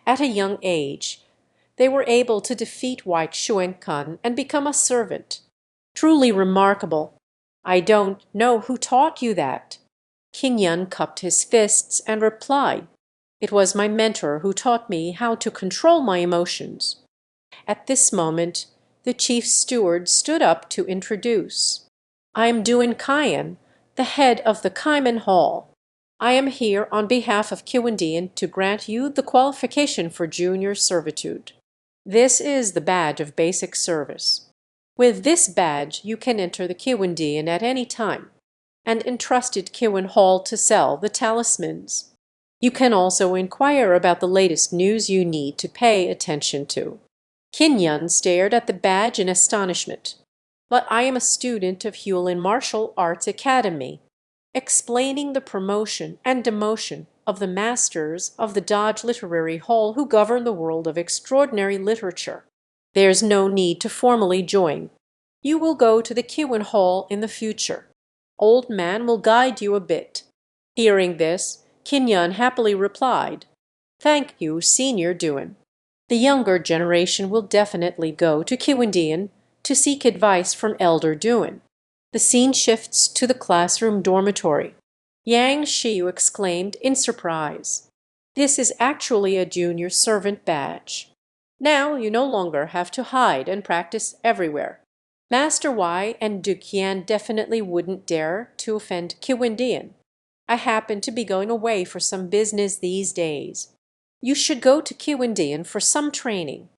At a young age, they were able to defeat White Xuankan and become a servant. Truly remarkable. I don't know who taught you that. Qin Yan cupped his fists and replied, "It was my mentor who taught me how to control my emotions." At this moment, the chief steward stood up to introduce. "I am Duan Kaiyan, the head of the Kaiman Hall. I am here on behalf of Kiwindian to grant you the qualification for junior servitude. This is the badge of basic service. With this badge you can enter the Kiwindian at any time, and entrusted Kiwin Hall to sell the talismans. You can also inquire about the latest news you need to pay attention to." Qin Yan stared at the badge in astonishment. "But I am a student of Hulin Martial Arts Academy, explaining the promotion and demotion of the masters of the Dodge Literary Hall who govern the world of extraordinary literature. There's no need to formally join. You will go to the Kiwin Hall in the future. Old man will guide you a bit." Hearing this, Qin Yan happily replied, "Thank you, Senior Duan. The younger generation will definitely go to Kiwindian to seek advice from Elder Duan." The scene shifts to the classroom dormitory. Yang Shiyu exclaimed in surprise, "This is actually a junior servant badge. Now you no longer have to hide and practice everywhere. Master Wai and Duke Yan definitely wouldn't dare to offend Kiwindian. I happen to be going away for some business these days. You should go to Kiwindian for some training.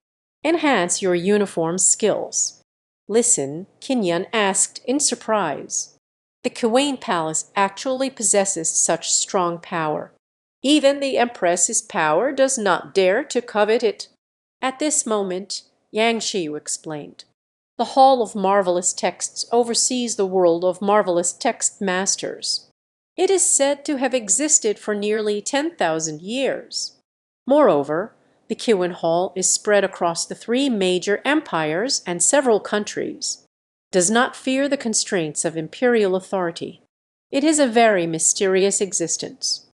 Enhance your uniform skills." "Listen," Qin Yan asked in surprise. "The Kiwayne Palace actually possesses such strong power. Even the Empress's power does not dare to covet it." At this moment, Yang Shiyu explained, "The Hall of Marvelous Texts oversees the world of marvelous text masters. It is said to have existed for nearly 10,000 years. Moreover, the Kiwin Hall is spread across the 3 major empires and several countries. Does not fear the constraints of imperial authority. It is a very mysterious existence.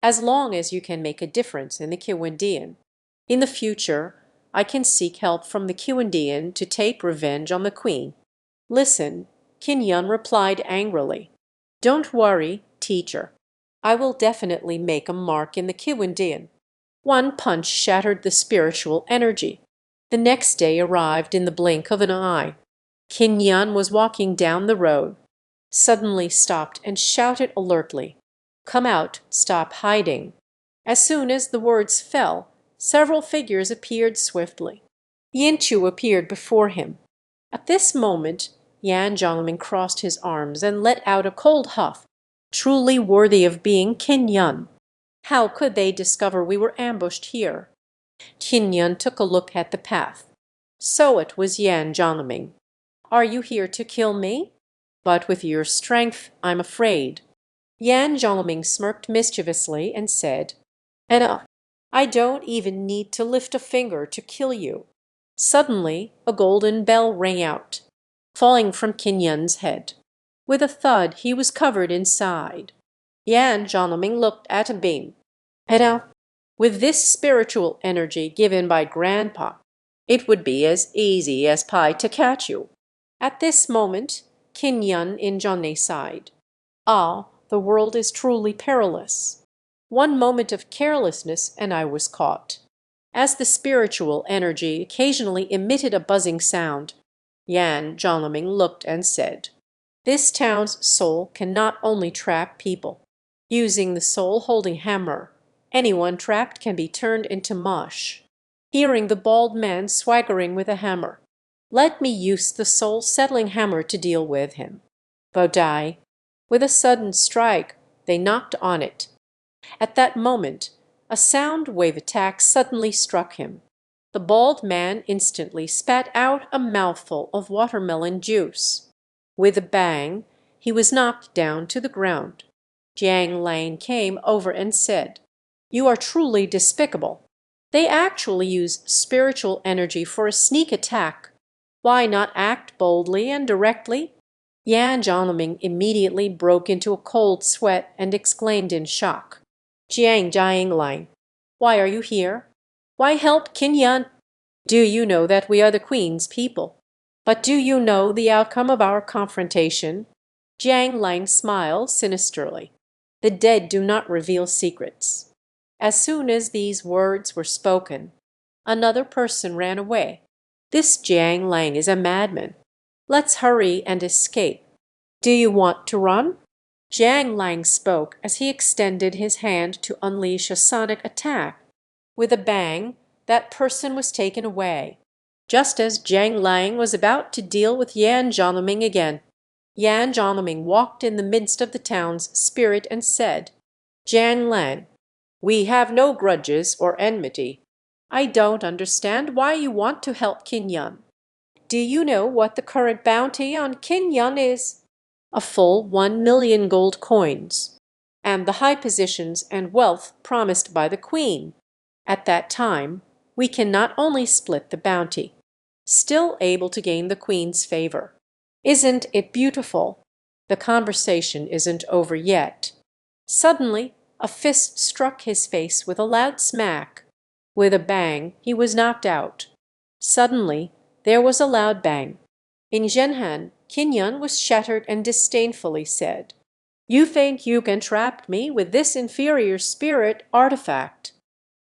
As long as you can make a difference in the Kiwindian, in the future I can seek help from the Kiwindian to take revenge on the queen." "Listen," Qin Yan replied angrily. "Don't worry, teacher. I will definitely make a mark in the Kiwindian." One punch shattered the spiritual energy. The next day arrived in the blink of an eye. Qin Yan was walking down the road, suddenly stopped and shouted alertly, "Come out, stop hiding." As soon as the words fell, several figures appeared swiftly. Yin Chu appeared before him. At this moment, Yan Zhongming crossed his arms and let out a cold huff, truly worthy of being Qin Yan. How could they discover we were ambushed here? Qin Yan took a look at the path. So it was Yan Zhongming. "Are you here to kill me? But with your strength, I'm afraid." Yan Zhongming smirked mischievously and said, "Enough. I don't even need to lift a finger to kill you." Suddenly, a golden bell rang out, falling from Qin Yan's head. With a thud, he was covered inside. Yan Zhongming looked at a beam. "Now, with this spiritual energy given by Grandpa, it would be as easy as pie to catch you." At this moment, Qin Yan in Zhongming sighed. "Ah, the world is truly perilous. One moment of carelessness and I was caught." As the spiritual energy occasionally emitted a buzzing sound, Yan Zhongming looked and said, "This town's soul can not only trap people. Using the soul-holding hammer, anyone trapped can be turned into mush." Hearing the bald man swaggering with a hammer, "Let me use the soul-settling hammer to deal with him." Bodai. With a sudden strike, they knocked on it. At that moment, a sound wave attack suddenly struck him. The bald man instantly spat out a mouthful of watermelon juice. With a bang, he was knocked down to the ground. Jiang Lane came over and said, "You are truly despicable. They actually use spiritual energy for a sneak attack. Why not act boldly and directly?" Yan Zhongming immediately broke into a cold sweat and exclaimed in shock, "Jiang Lane, why are you here? Why help Kinyan? Do you know that we are the queen's people? But do you know the outcome of our confrontation? Jiang Lang smiled sinisterly. The dead do not reveal secrets. As soon as these words were spoken, another person ran away. This Jiang Lang is a madman. Let's hurry and escape. Do you want to run? Jiang Lang spoke as he extended his hand to unleash a sonic attack. With a bang, that person was taken away, just as Jiang Lang was about to deal with Yan Zhongming again. Yan Zhongming walked in the midst of the town's spirit and said, Jiang Lang, we have no grudges or enmity. I don't understand why you want to help Kinyan. Do you know what the current bounty on Kinyan is? A full 1,000,000 gold coins, and the high positions and wealth promised by the queen. At that time, we can not only split the bounty, still able to gain the queen's favor. Isn't it beautiful? The conversation isn't over yet. Suddenly, a fist struck his face with a loud smack. With a bang, he was knocked out. Suddenly, there was a loud bang. In Zhenhan, Kinyan was shattered and disdainfully said, You think you can trap me with this inferior spirit artifact?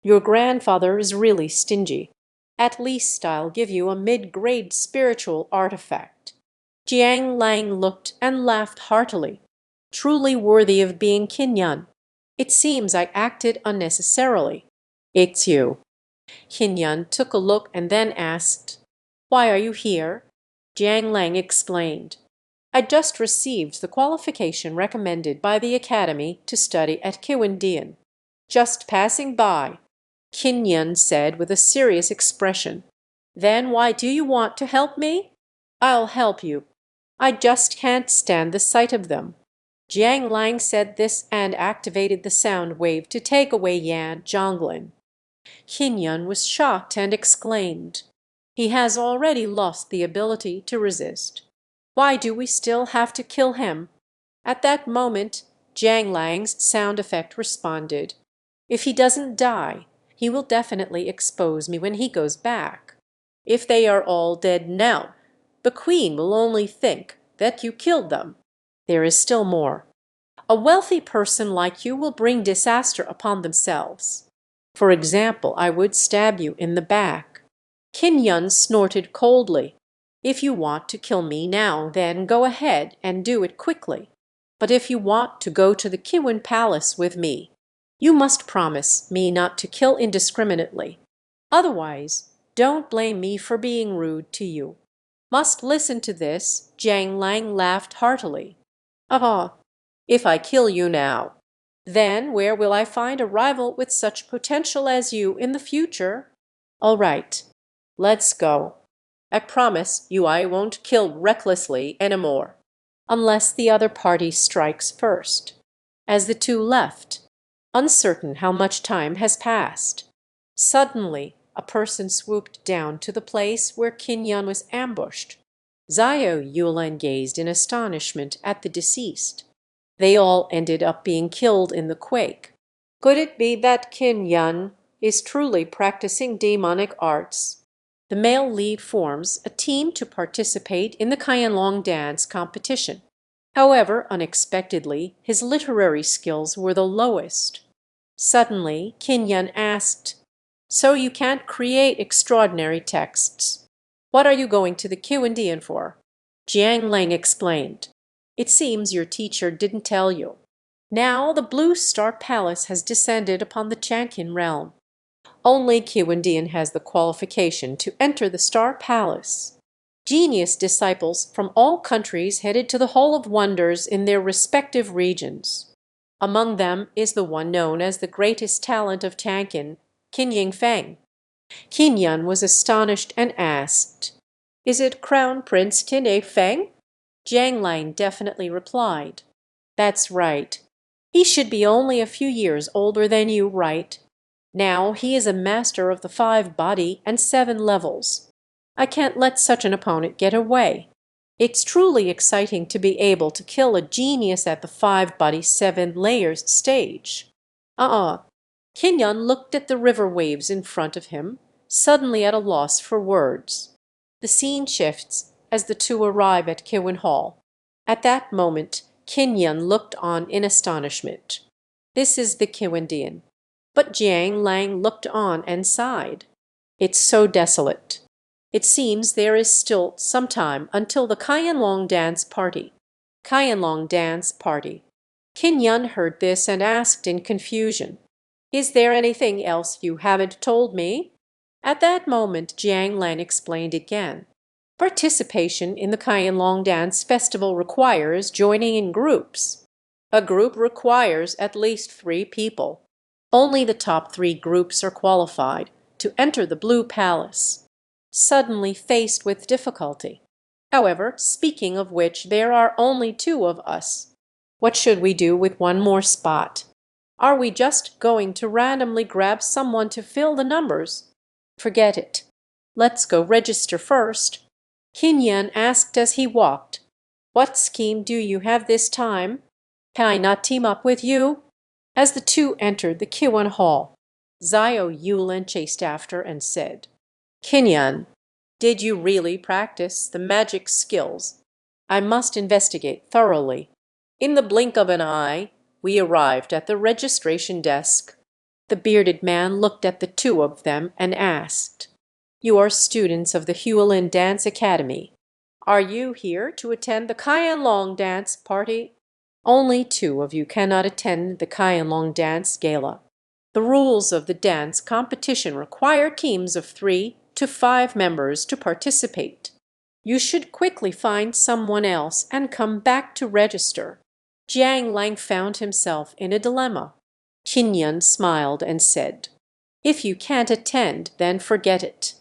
Your grandfather is really stingy. At least I'll give you a mid-grade spiritual artifact. Jiang Lang looked and laughed heartily. Truly worthy of being Kinyan. It seems I acted unnecessarily. It's you. Kinyan took a look and then asked, Why are you here? Jiang Lang explained, I just received the qualification recommended by the academy to study at Kiwindian. Just passing by, Kinyan said with a serious expression. Then why do you want to help me? I'll help you. I just can't stand the sight of them. Jiang Lang said this and activated the sound wave to take away Yan Zhonglin. Kinyan was shocked and exclaimed, He has already lost the ability to resist. Why do we still have to kill him? At that moment, Jiang Lang's sound effect responded. If he doesn't die, he will definitely expose me when he goes back. If they are all dead now, the queen will only think that you killed them. There is still more. A wealthy person like you will bring disaster upon themselves. For example, I would stab you in the back. Kinyan snorted coldly. If you want to kill me now, then go ahead and do it quickly. But if you want to go to the Kiwin Palace with me, you must promise me not to kill indiscriminately. Otherwise, don't blame me for being rude to you. Must listen to this, Jiang Lang laughed heartily. Ah, if I kill you now, then where will I find a rival with such potential as you in the future? All right, let's go. I promise you I won't kill recklessly anymore, unless the other party strikes first. As the two left, uncertain how much time has passed, suddenly a person swooped down to the place where Kinyan was ambushed. Zhao Yulan gazed in astonishment at the deceased. They all ended up being killed in the quake. Could it be that Kinyan is truly practicing demonic arts? The male lead forms a team to participate in the Qianlong dance competition. However, unexpectedly, his literary skills were the lowest. Suddenly, Kinyan asked, So you can't create extraordinary texts. What are you going to the Kiwindian for? Jiang Lang explained. It seems your teacher didn't tell you. Now the Blue Star Palace has descended upon the Chankin realm. Only Kiwindian has the qualification to enter the Star Palace. Genius disciples from all countries headed to the Hall of Wonders in their respective regions. Among them is the one known as the greatest talent of Chankin, Qin Yingfeng. Kinyan was astonished and asked, Is it Crown Prince Qin Yingfeng? Jiang Lang definitely replied, That's right. He should be only a few years older than you, right? Now he is a master of the 5 body and 7 levels. I can't let such an opponent get away. It's truly exciting to be able to kill a genius at the 5 body 7 layers stage. Kinyan looked at the river waves in front of him, suddenly at a loss for words. The scene shifts as the two arrive at Kiwen Hall. At that moment, Kinyan looked on in astonishment. This is the Kiwendian. But Jiang Lang looked on and sighed. It's so desolate. It seems there is still some time until the Kaianlong dance party. Kaianlong dance party. Kinyan heard this and asked in confusion, "Is there anything else you haven't told me?" At that moment Jiang Lan explained again. Participation in the Kaianlong dance festival requires joining in groups. A group requires at least 3 people. Only the top 3 groups are qualified to enter the Blue Palace. Suddenly faced with difficulty. However, speaking of which, there are only 2 of us. What should we do with one more spot? Are we just going to randomly grab someone to fill the numbers? Forget it. Let's go register first. Kinyan asked as he walked, "What scheme do you have this time? Can I not team up with you?" As the two entered the Kiwen Hall, Zio Yulin chased after and said, "Kinyan, did you really practice the magic skills? I must investigate thoroughly." In the blink of an eye, we arrived at the registration desk. The bearded man looked at the two of them and asked, "You are students of the Hualin Dance Academy. Are you here to attend the Kaianlong dance party?" Only 2 of you cannot attend the Kaianlong dance gala. The rules of the dance competition require teams of 3 to 5 members to participate. You should quickly find someone else and come back to register. Jiang Lang found himself in a dilemma. Kinyan smiled and said, "If you can't attend, then forget it.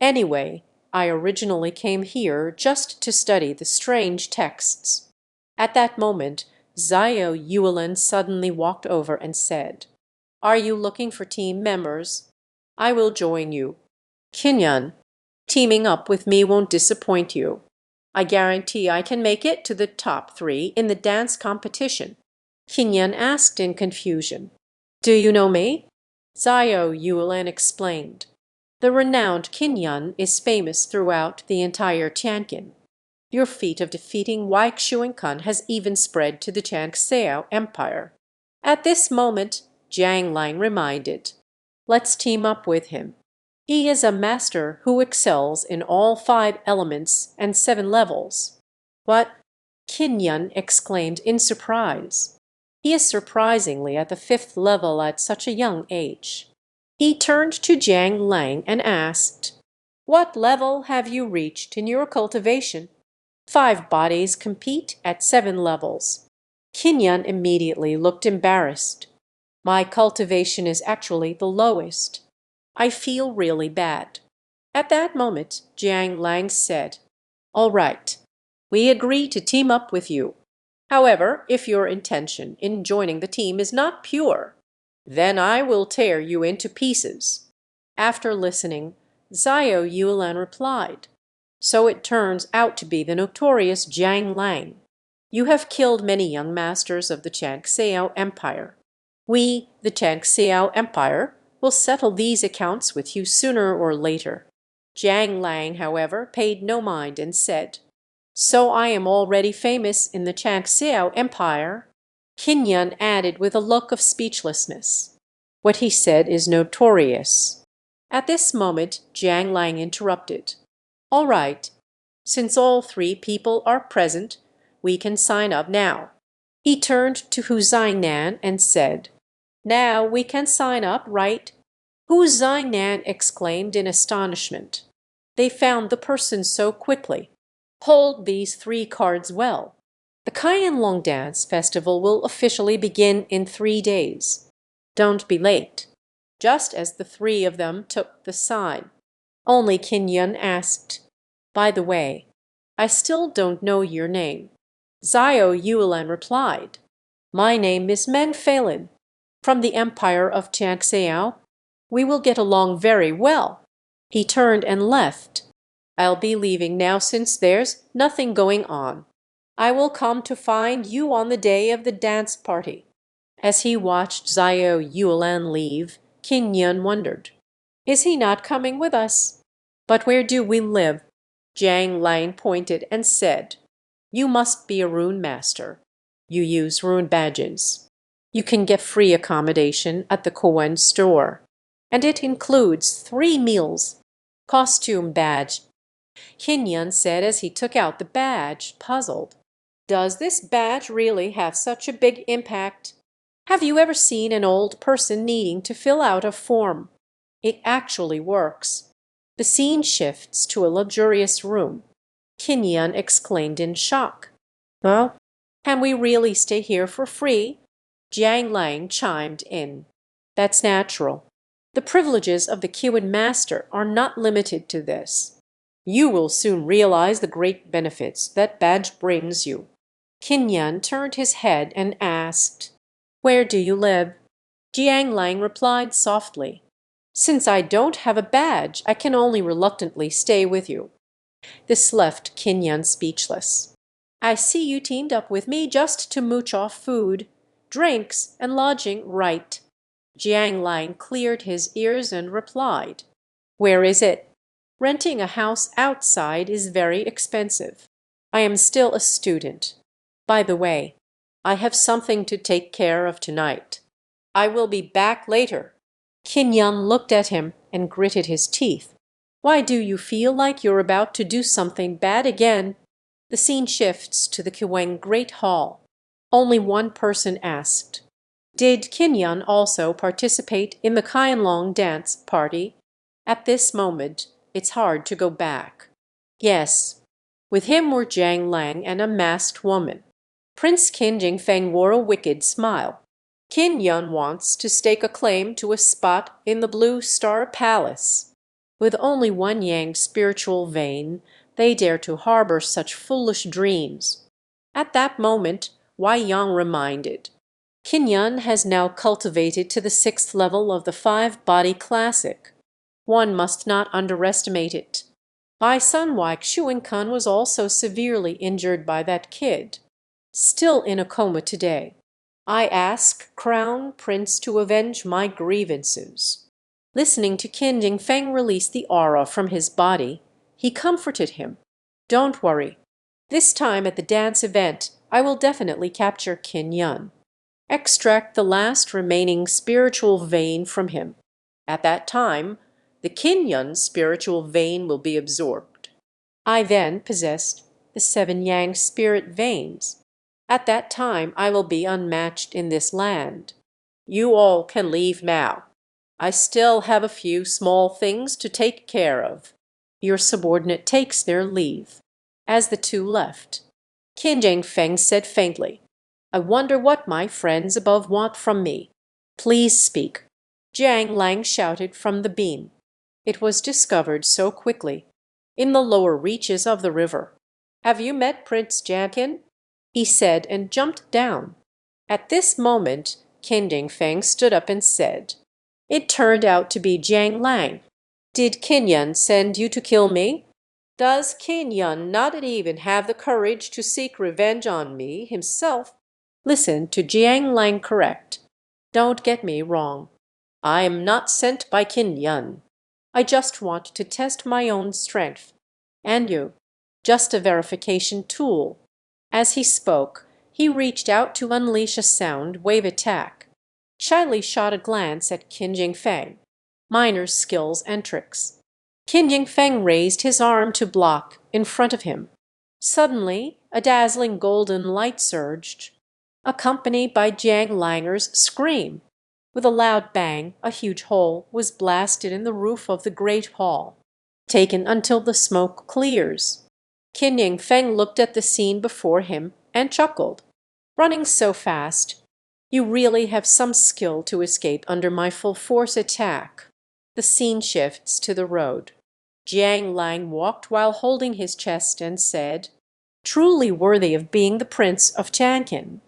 Anyway, I originally came here just to study the strange texts." At that moment, Zio Yulin suddenly walked over and said, "Are you looking for team members? I will join you. Kinyan, teaming up with me won't disappoint you. I guarantee I can make it to the top 3 in the dance competition." Kinyan asked in confusion, "Do you know me?" Zio Yulin explained, "The renowned Kinyan is famous throughout the entire Tianqin. Your feat of defeating Wai Xuankan has even spread to the Changxiao Empire." At this moment, Jiang Lang reminded, "Let's team up with him. He is a master who excels in all 5 elements and 7 levels." "What?" Kinyan exclaimed in surprise. "He is surprisingly at the 5th level at such a young age." He turned to Jiang Lang and asked, "What level have you reached in your cultivation?" 5 bodies compete at 7 levels. Kinyan immediately looked embarrassed. "My cultivation is actually the lowest. I feel really bad." At that moment, Jiang Lang said, "All right, we agree to team up with you. However, if your intention in joining the team is not pure, then I will tear you into pieces." After listening, Zio Yulan replied, "So it turns out to be the notorious Jiang Lang. You have killed many young masters of the Changxiao Empire. We, the Changxiao Empire, will settle these accounts with you sooner or later." Jiang Lang, however, paid no mind and said, "So I am already famous in the Changxiao Empire?" Kinyan added with a look of speechlessness, "What he said is notorious." At this moment, Jiang Lang interrupted, "All right, since all 3 people are present, we can sign up now." He turned to Hu Zainan and said, "Now we can sign up, right?" Hu Zainan exclaimed in astonishment. They found the person so quickly. "Hold these 3 cards well. The Kaianlong Dance Festival will officially begin in 3 days. Don't be late." Just as the 3 of them took the sign, only Kinyan asked, "By the way, I still don't know your name." Zio Yulan replied, "My name is Men Phelan, from the Empire of Changxiao. We will get along very well." He turned and left. "I'll be leaving now since there's nothing going on. I will come to find you on the day of the dance party." As he watched Zhao Yulan leave, King Yun wondered, "Is he not coming with us? But where do we live?" Jiang Lang pointed and said, "You must be a rune master. You use rune badges. You can get free accommodation at the Kowen store, and it includes 3 meals. Costume badge." Kin Yun said as he took out the badge, puzzled. "Does this badge really have such a big impact? Have you ever seen an old person needing to fill out a form? It actually works." The scene shifts to a luxurious room. Kin Yun exclaimed in shock. "Well, can we really stay here for free?" Jiang Lang chimed in. "That's natural. The privileges of the Kiwan master are not limited to this. You will soon realize the great benefits that badge brings you." Kin Yan turned his head and asked, "Where do you live?" Jiang Lang replied softly, "Since I don't have a badge, I can only reluctantly stay with you." This left Kin Yan speechless. "I see you teamed up with me just to mooch off food, drinks, and lodging, right?" Jiang Lang cleared his ears and replied, "Where is it? Renting a house outside is very expensive. I am still a student. By the way, I have something to take care of tonight. I will be back later." Kin Yan looked at him and gritted his teeth. "Why do you feel like you're about to do something bad again?" The scene shifts to the Kiweng Great Hall. Only one person asked, "Did Kin Yan also participate in the Kaianlong dance party?" At this moment, it's hard to go back. Yes, with him were Jiang Lang and a masked woman. Prince Qin Jingfeng wore a wicked smile. "Qin Yun wants to stake a claim to a spot in the Blue Star Palace. With only one Yang spiritual vein, they dare to harbor such foolish dreams." At that moment, Wei Yang reminded, "Qin Yun has now cultivated to the 6th level of the 5-body classic. One must not underestimate it. My son Wai Shuenkun was also severely injured by that kid. Still in a coma today. I ask Crown Prince to avenge my grievances." Listening to Qin Jingfeng release the aura from his body, he comforted him. "Don't worry. This time at the dance event, I will definitely capture Qin Yun. Extract the last remaining spiritual vein from him. At that time, the Qin Yun spiritual vein will be absorbed. I then possessed the 7 Yang spirit veins. At that time, I will be unmatched in this land. You all can leave now. I still have a few small things to take care of." Your subordinate takes their leave. As the two left, Qin Jingfeng said faintly, "I wonder what my friends above want from me. Please speak." Jiang Lang shouted from the beam. It was discovered so quickly, in the lower reaches of the river. "Have you met Prince Jianqin?" he said, and jumped down. At this moment, Qin Jingfeng stood up and said, "It turned out to be Jiang Lang. Did Qin Yun send you to kill me? Does Qin Yun not even have the courage to seek revenge on me himself?" Listen to Jiang Lang correct. Don't get me wrong. I am not sent by Qin Yun. I just want to test my own strength. And you, just a verification tool. As he spoke, he reached out to unleash a sound wave attack. Shyly shot a glance at Qin Jingfeng. Minor skills and tricks. Qin Jingfeng raised his arm to block in front of him. Suddenly, a dazzling golden light surged, accompanied by Jiang Langer's scream. With a loud bang, a huge hole was blasted in the roof of the great hall. Taken until the smoke clears. Qin Jingfeng looked at the scene before him and chuckled. "Running so fast, you really have some skill to escape under my full force attack." The scene shifts to the road. Jiang Lang walked while holding his chest and said, "Truly worthy of being the Prince of Chankin.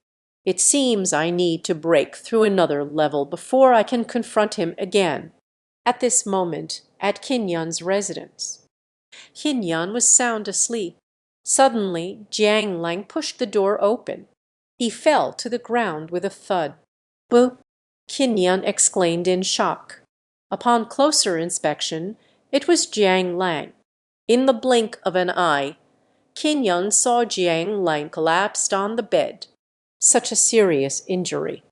It seems I need to break through another level before I can confront him again." At this moment, at Qin Yun's residence, Qin Yun was sound asleep. Suddenly, Jiang Lang pushed the door open. He fell to the ground with a thud. Bu! Qin exclaimed in shock. Upon closer inspection, it was Jiang Lang. In the blink of an eye, Qin saw Jiang Lang collapsed on the bed. Such a serious injury.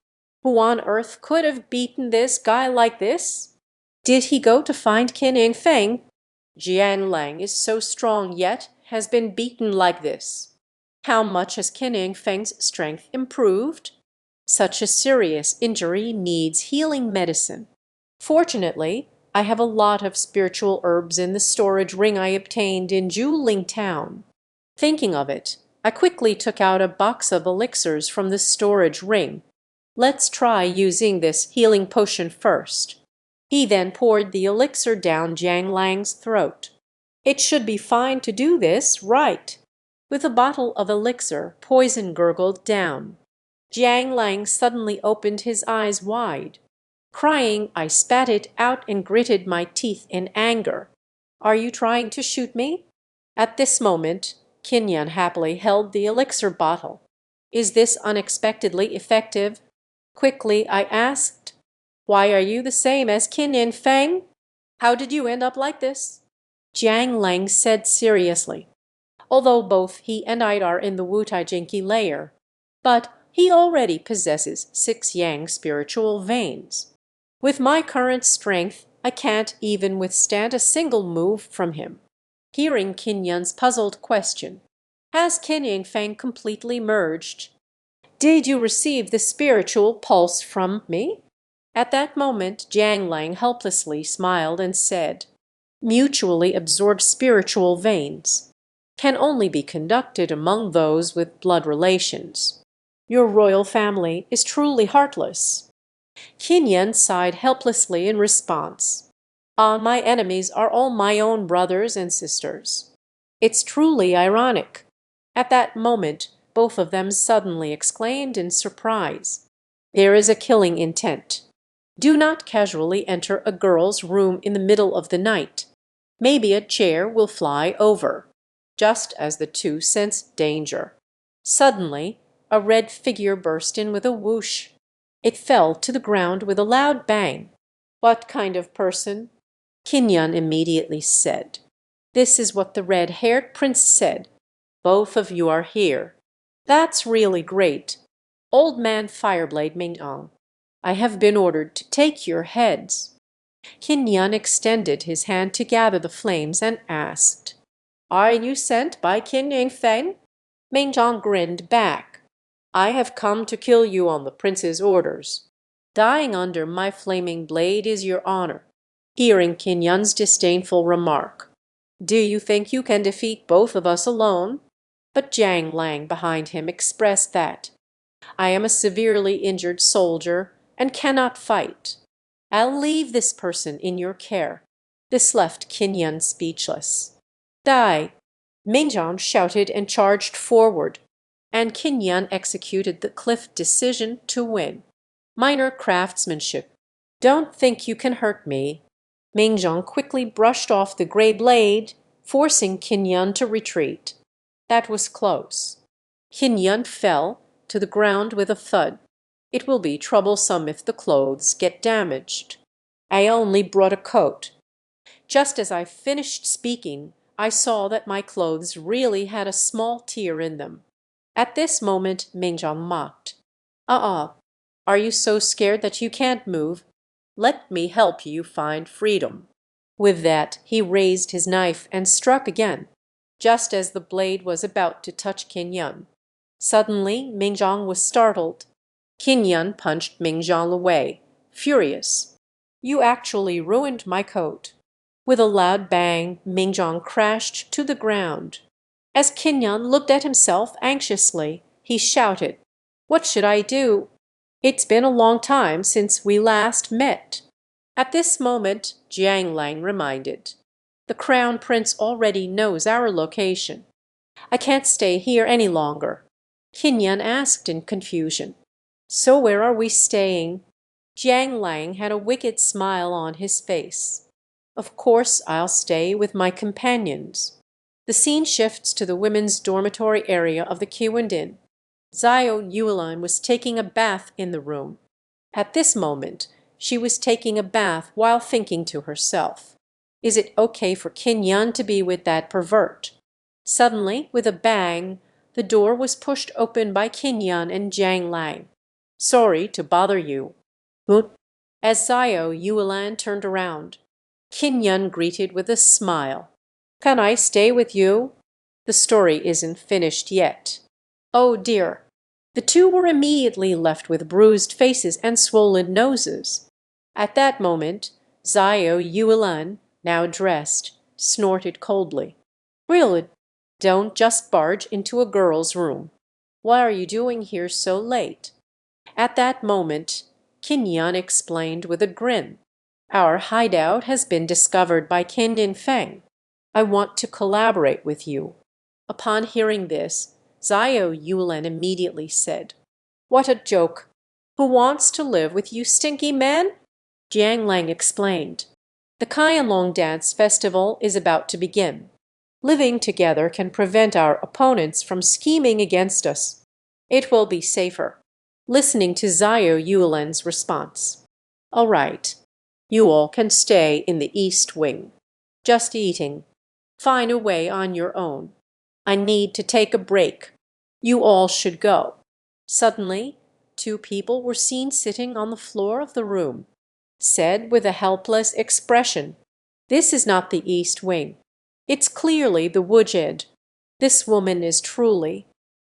Who on earth could have beaten this guy like this? Did he go to find Qin Feng? Jiang Lang is so strong yet has been beaten like this. How much has Qin Feng's strength improved? Such a serious injury needs healing medicine. Fortunately, I have a lot of spiritual herbs in the storage ring I obtained in Juling Town. Thinking of it, I quickly took out a box of elixirs from the storage ring. Let's try using this healing potion first. He then poured the elixir down Jiang Lang's throat. It should be fine to do this right. With a bottle of elixir, poison gurgled down. Jiang Lang suddenly opened his eyes wide. Crying, I spat it out and gritted my teeth in anger. "Are you trying to shoot me?" At this moment, Qin happily held the elixir bottle. "Is this unexpectedly effective?" Quickly, I asked, "Why are you the same as Qin Feng? How did you end up like this?" Jiang Lang said seriously, "Although both he and I are in the Wutai Jinki layer, but he already possesses 6 yang spiritual veins. With my current strength, I can't even withstand a single move from him." Hearing Qin puzzled question, "Has Qin Feng completely merged? Did you receive the spiritual pulse from me?" At that moment, Jiang Lang helplessly smiled and said, "Mutually absorbed spiritual veins can only be conducted among those with blood relations. Your royal family is truly heartless." Qin sighed helplessly in response. "Ah, my enemies are all my own brothers and sisters." It's truly ironic. At that moment, both of them suddenly exclaimed in surprise, "There is a killing intent. Do not casually enter a girl's room in the middle of the night. Maybe a chair will fly over." Just as the two sensed danger, suddenly a red figure burst in with a whoosh. It fell to the ground with a loud bang. "What kind of person?" Qin immediately said. "This is what the red-haired prince said. Both of you are here. That's really great. Old man Fireblade Mingtong, I have been ordered to take your heads." Qin extended his hand to gather the flames and asked, "Are you sent by Qin Feng?" Mingtong grinned back. "I have come to kill you on the prince's orders. Dying under my flaming blade is your honor." Hearing Qin's disdainful remark, "Do you think you can defeat both of us alone?" But Jiang Lang behind him expressed that, "I am a severely injured soldier and cannot fight. I'll leave this person in your care." This left Qin speechless. "Die!" Mingzhang shouted and charged forward, and Qin executed the cliff decision to win. Minor craftsmanship. "Don't think you can hurt me." Mingzhang quickly brushed off the gray blade, forcing Qin to retreat. That was close. Qin fell to the ground with a thud. "It will be troublesome if the clothes get damaged. I only brought a coat." Just as I finished speaking, I saw that my clothes really had a small tear in them. At this moment, Mingzhang mocked. Are you so scared that you can't move? Let me help you find freedom." With that, he raised his knife and struck again, just as the blade was about to touch Qin. Suddenly, Mingzhang was startled. Qin punched Mingzhang away, furious. "You actually ruined my coat." With a loud bang, Mingzhang crashed to the ground. As Qin looked at himself anxiously, he shouted, "What should I do? It's been a long time since we last met." At this moment, Jiang Lang reminded, "The crown prince already knows our location. I can't stay here any longer." Qin asked in confusion, "So where are we staying?" Jiang Lang had a wicked smile on his face. "Of course I'll stay with my companions." The scene shifts to the women's dormitory area of the Kiwandin. Zhao Yulin was taking a bath in the room. At this moment, she was taking a bath while thinking to herself, "Is it okay for Qin Yun to be with that pervert?" Suddenly, with a bang, the door was pushed open by Qin Yun and Jiang Lang. "Sorry to bother you." "Good." As Zio Yuelan turned around, Qin Yun greeted with a smile. "Can I stay with you? The story isn't finished yet." "Oh dear." The two were immediately left with bruised faces and swollen noses. At that moment, Zio Yuelan, now dressed, snorted coldly. "Really, don't just barge into a girl's room. What are you doing here so late?" At that moment, Qin Yan explained with a grin, "Our hideout has been discovered by Kindin Feng. I want to collaborate with you." Upon hearing this, Zio Yulan immediately said, "What a joke! Who wants to live with you stinky men?" Jiang Lang explained, "The Kaianlong dance festival is about to begin. Living together can prevent our opponents from scheming against us. It will be safer." Listening to Zio Yulan's response, "All right, you all can stay in the East Wing. Just eating. Find a way on your own. I need to take a break. You all should go." Suddenly, two people were seen sitting on the floor of the room. Said with a helpless expression, "This is not the East Wing. It's clearly the Wujed. This woman is truly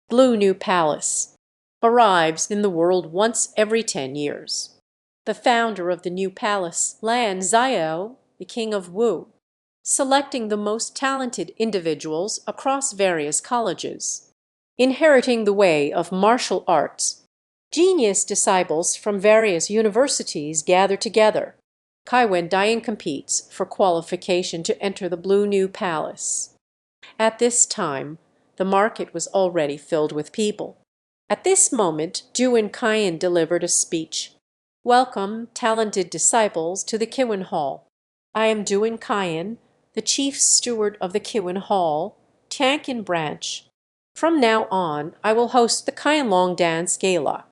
Blue New Palace. Arrives in the world once every 10 years. The founder of the new palace, Lan Zio, the king of Wu, selecting the most talented individuals across various colleges, inheriting the way of martial arts. Genius disciples from various universities gather together. Kaiwen Dian competes for qualification to enter the Blue New Palace." At this time, the market was already filled with people. At this moment, Duin Kaiyan delivered a speech. "Welcome, talented disciples, to the Kiwen Hall. I am Duin Kaiyan, the chief steward of the Kiwen Hall, Tiankin branch. From now on, I will host the Kaianlong Dance Gala.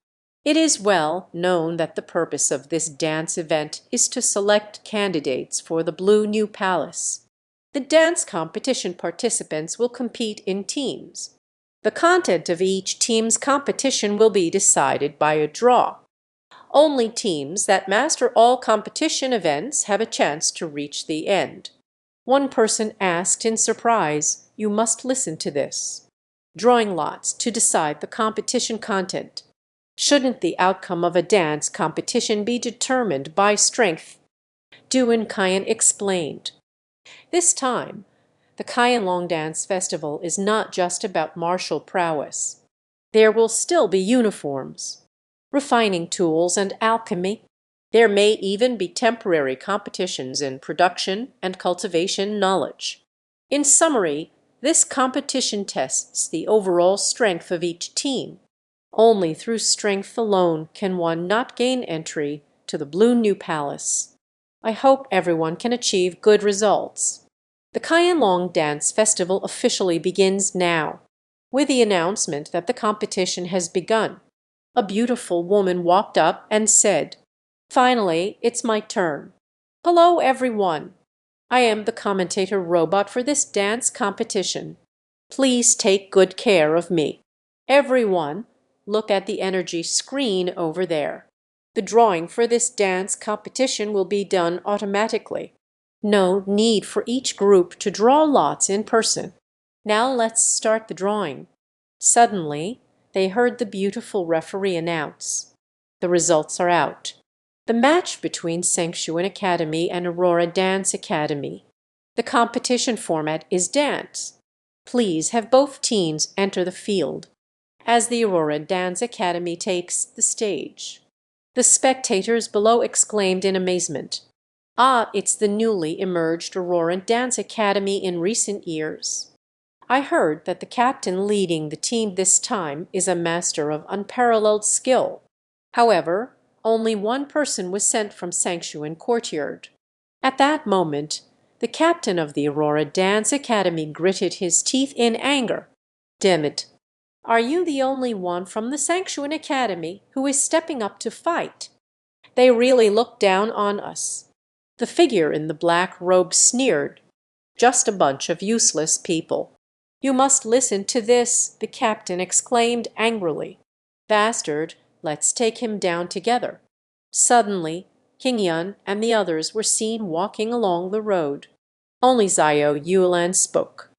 It is well known that the purpose of this dance event is to select candidates for the Blue New Palace. The dance competition participants will compete in teams. The content of each team's competition will be decided by a draw. Only teams that master all competition events have a chance to reach the end." One person asked in surprise, "You must listen to this. Drawing lots to decide the competition content. Shouldn't the outcome of a dance competition be determined by strength?" Duin Kaiyan explained. This time, the Kaianlong Dance Festival is not just about martial prowess. There will still be uniforms, refining tools, and alchemy. There may even be temporary competitions in production and cultivation knowledge. In summary, this competition tests the overall strength of each team. Only through strength alone can one not gain entry to the Blue New Palace. I hope everyone can achieve good results. The Kaianlong Dance Festival officially begins now, with the announcement that the competition has begun. A beautiful woman walked up and said, "Finally, it's my turn. Hello, everyone. I am the commentator robot for this dance competition. Please take good care of me. Everyone, look at the energy screen over there. The drawing for this dance competition will be done automatically. No need for each group to draw lots in person. Now let's start the drawing." Suddenly, they heard the beautiful referee announce, "The results are out. The match between Sengshuan Academy and Aurora Dance Academy. The competition format is dance. Please have both teams enter the field," as the Aurora Dance Academy takes the stage. The spectators below exclaimed in amazement, "Ah, it's the newly emerged Aurora Dance Academy in recent years. I heard that the captain leading the team this time is a master of unparalleled skill." However, only one person was sent from Sangshuan Courtyard. At that moment, the captain of the Aurora Dance Academy gritted his teeth in anger. "Damn it! Are you the only one from the Sangshuan Academy who is stepping up to fight? They really look down on us." The figure in the black robe sneered. "Just a bunch of useless people." "You must listen to this," the captain exclaimed angrily. "Bastard, let's take him down together." Suddenly King Yun and the others were seen walking along the road. Only Zhao Yulan spoke.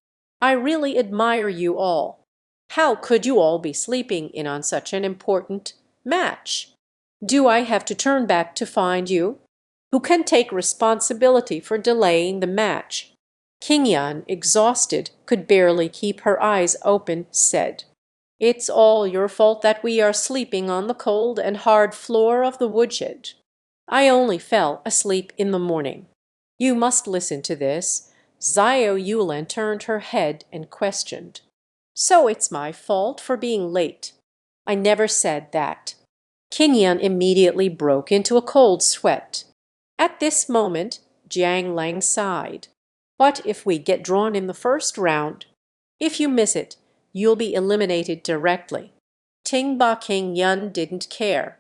"I really admire you all. How could you all be sleeping in on such an important match? Do I have to turn back to find you? Who can take responsibility for delaying the match?" King Yan, exhausted, could barely keep her eyes open, said, "It's all your fault that we are sleeping on the cold and hard floor of the woodshed. I only fell asleep in the morning. You must listen to this." Zhao Yulan turned her head and questioned. "So it's my fault for being late?" "I never said that." King Yan immediately broke into a cold sweat. At this moment, Jiang Lang sighed. "What if we get drawn in the first round? If you miss it, you'll be eliminated directly." Ting Ba King Yun didn't care.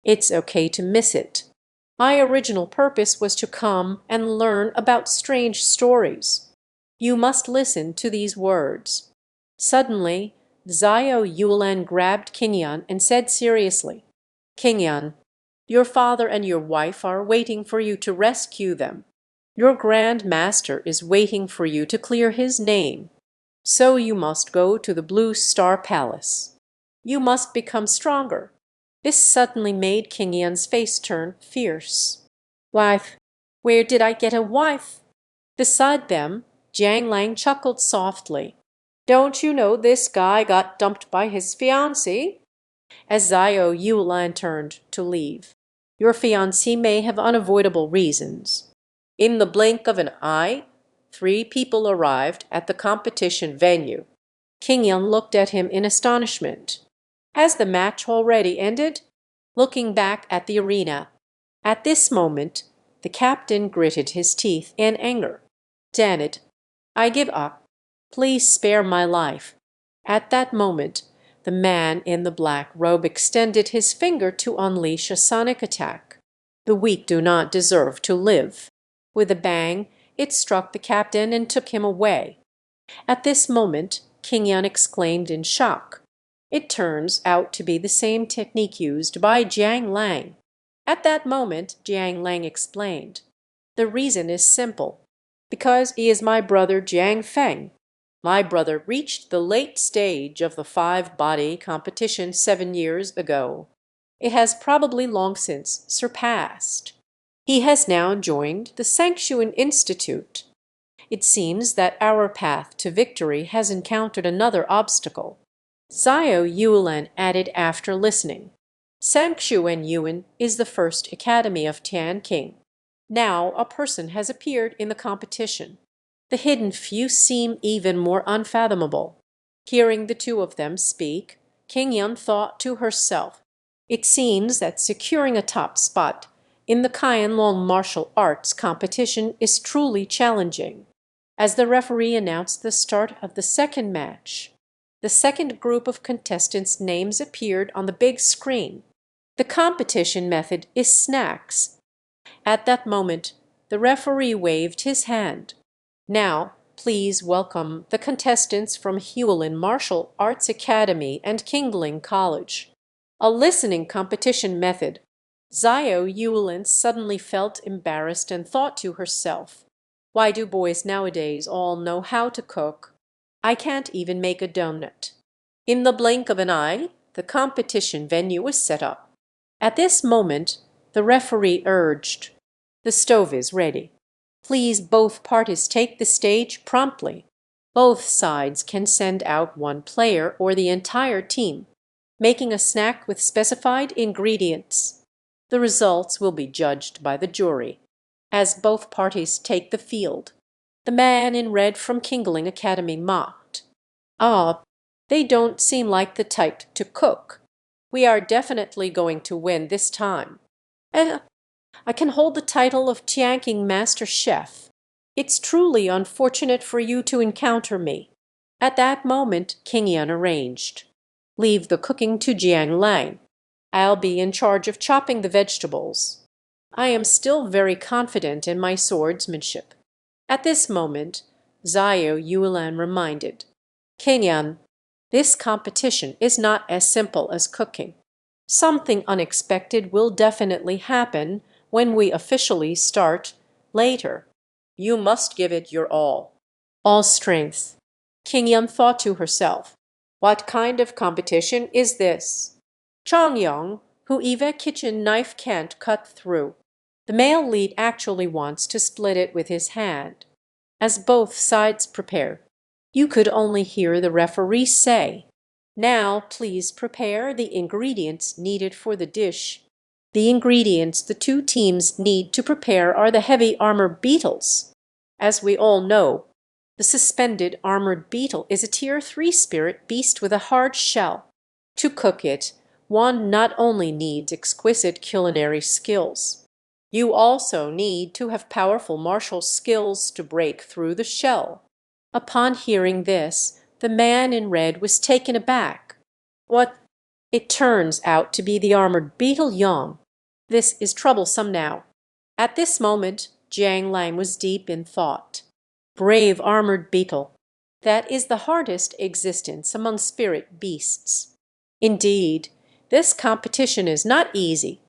"It's okay to miss it. My original purpose was to come and learn about strange stories. You must listen to these words." Suddenly, Zhao Yulan grabbed King Yan and said seriously, "King Yan, your father and your wife are waiting for you to rescue them. Your Grand Master is waiting for you to clear his name. So you must go to the Blue Star Palace. You must become stronger." This suddenly made King Yan's face turn fierce. "Wife? Where did I get a wife?" Beside them, Jiang Lang chuckled softly. "Don't you know this guy got dumped by his fiancée?" As Zhao Yulan turned to leave. "Your fiancé may have unavoidable reasons." In the blink of an eye, 3 people arrived at the competition venue. King Yan looked at him in astonishment. Has the match already ended? Looking back at the arena. At this moment, the captain gritted his teeth in anger. "Damn it, I give up. Please spare my life." At that moment, the man in the black robe extended his finger to unleash a sonic attack. The weak do not deserve to live. With a bang, it struck the captain and took him away. At this moment, King Yan exclaimed in shock. It turns out to be the same technique used by Jiang Lang. At that moment, Jiang Lang explained, "The reason is simple. Because he is my brother Jiang Feng. My brother reached the late stage of the 5-body competition 7 years ago. It has probably long since surpassed. He has now joined the Sangshuan Institute. It seems that our path to victory has encountered another obstacle." Zhao Yulan added after listening, "Sangshuan Yuan is the first academy of Tianqing. Now a person has appeared in the competition. The hidden few seem even more unfathomable." Hearing the two of them speak, King Yun thought to herself, "It seems that securing a top spot in the Qianlong martial arts competition is truly challenging." As the referee announced the start of the second match, the second group of contestants' names appeared on the big screen. The competition method is snacks. At that moment, the referee waved his hand. "Now, please welcome the contestants from Hewlin Martial Arts Academy and Kingling College." A listening competition method. Zhao Yulan suddenly felt embarrassed and thought to herself, "Why do boys nowadays all know how to cook? I can't even make a donut." In the blink of an eye, the competition venue was set up. At this moment, the referee urged, "The stove is ready. Please both parties take the stage promptly. Both sides can send out one player or the entire team, making a snack with specified ingredients. The results will be judged by the jury, as both parties take the field." The man in red from Kingling Academy mocked. "Ah, they don't seem like the type to cook. We are definitely going to win this time. And I can hold the title of Tianqing Master Chef. It's truly unfortunate for you to encounter me." At that moment, King Yan arranged, "Leave the cooking to Jiang Lang. I'll be in charge of chopping the vegetables. I am still very confident in my swordsmanship." At this moment, Zhao Yulan reminded, "Kenyan, this competition is not as simple as cooking. Something unexpected will definitely happen when we officially start later. You must give it your all strength." Kingyun thought to herself, "What kind of competition is this? Changyong, who even a kitchen knife can't cut through." The male lead actually wants to split it with his hand. As both sides prepare, you could only hear the referee say, "Now please prepare the ingredients needed for the dish." The ingredients the two teams need to prepare are the heavy armored beetles. As we all know, the suspended armored beetle is a Tier 3 spirit beast with a hard shell. To cook it, one not only needs exquisite culinary skills. You also need to have powerful martial skills to break through the shell. Upon hearing this, the man in red was taken aback. "What? It turns out to be the armored beetle Yang. This is troublesome now." At this moment, Jiang Lang was deep in thought. Brave armored beetle. That is the hardest existence among spirit beasts. Indeed, this competition is not easy.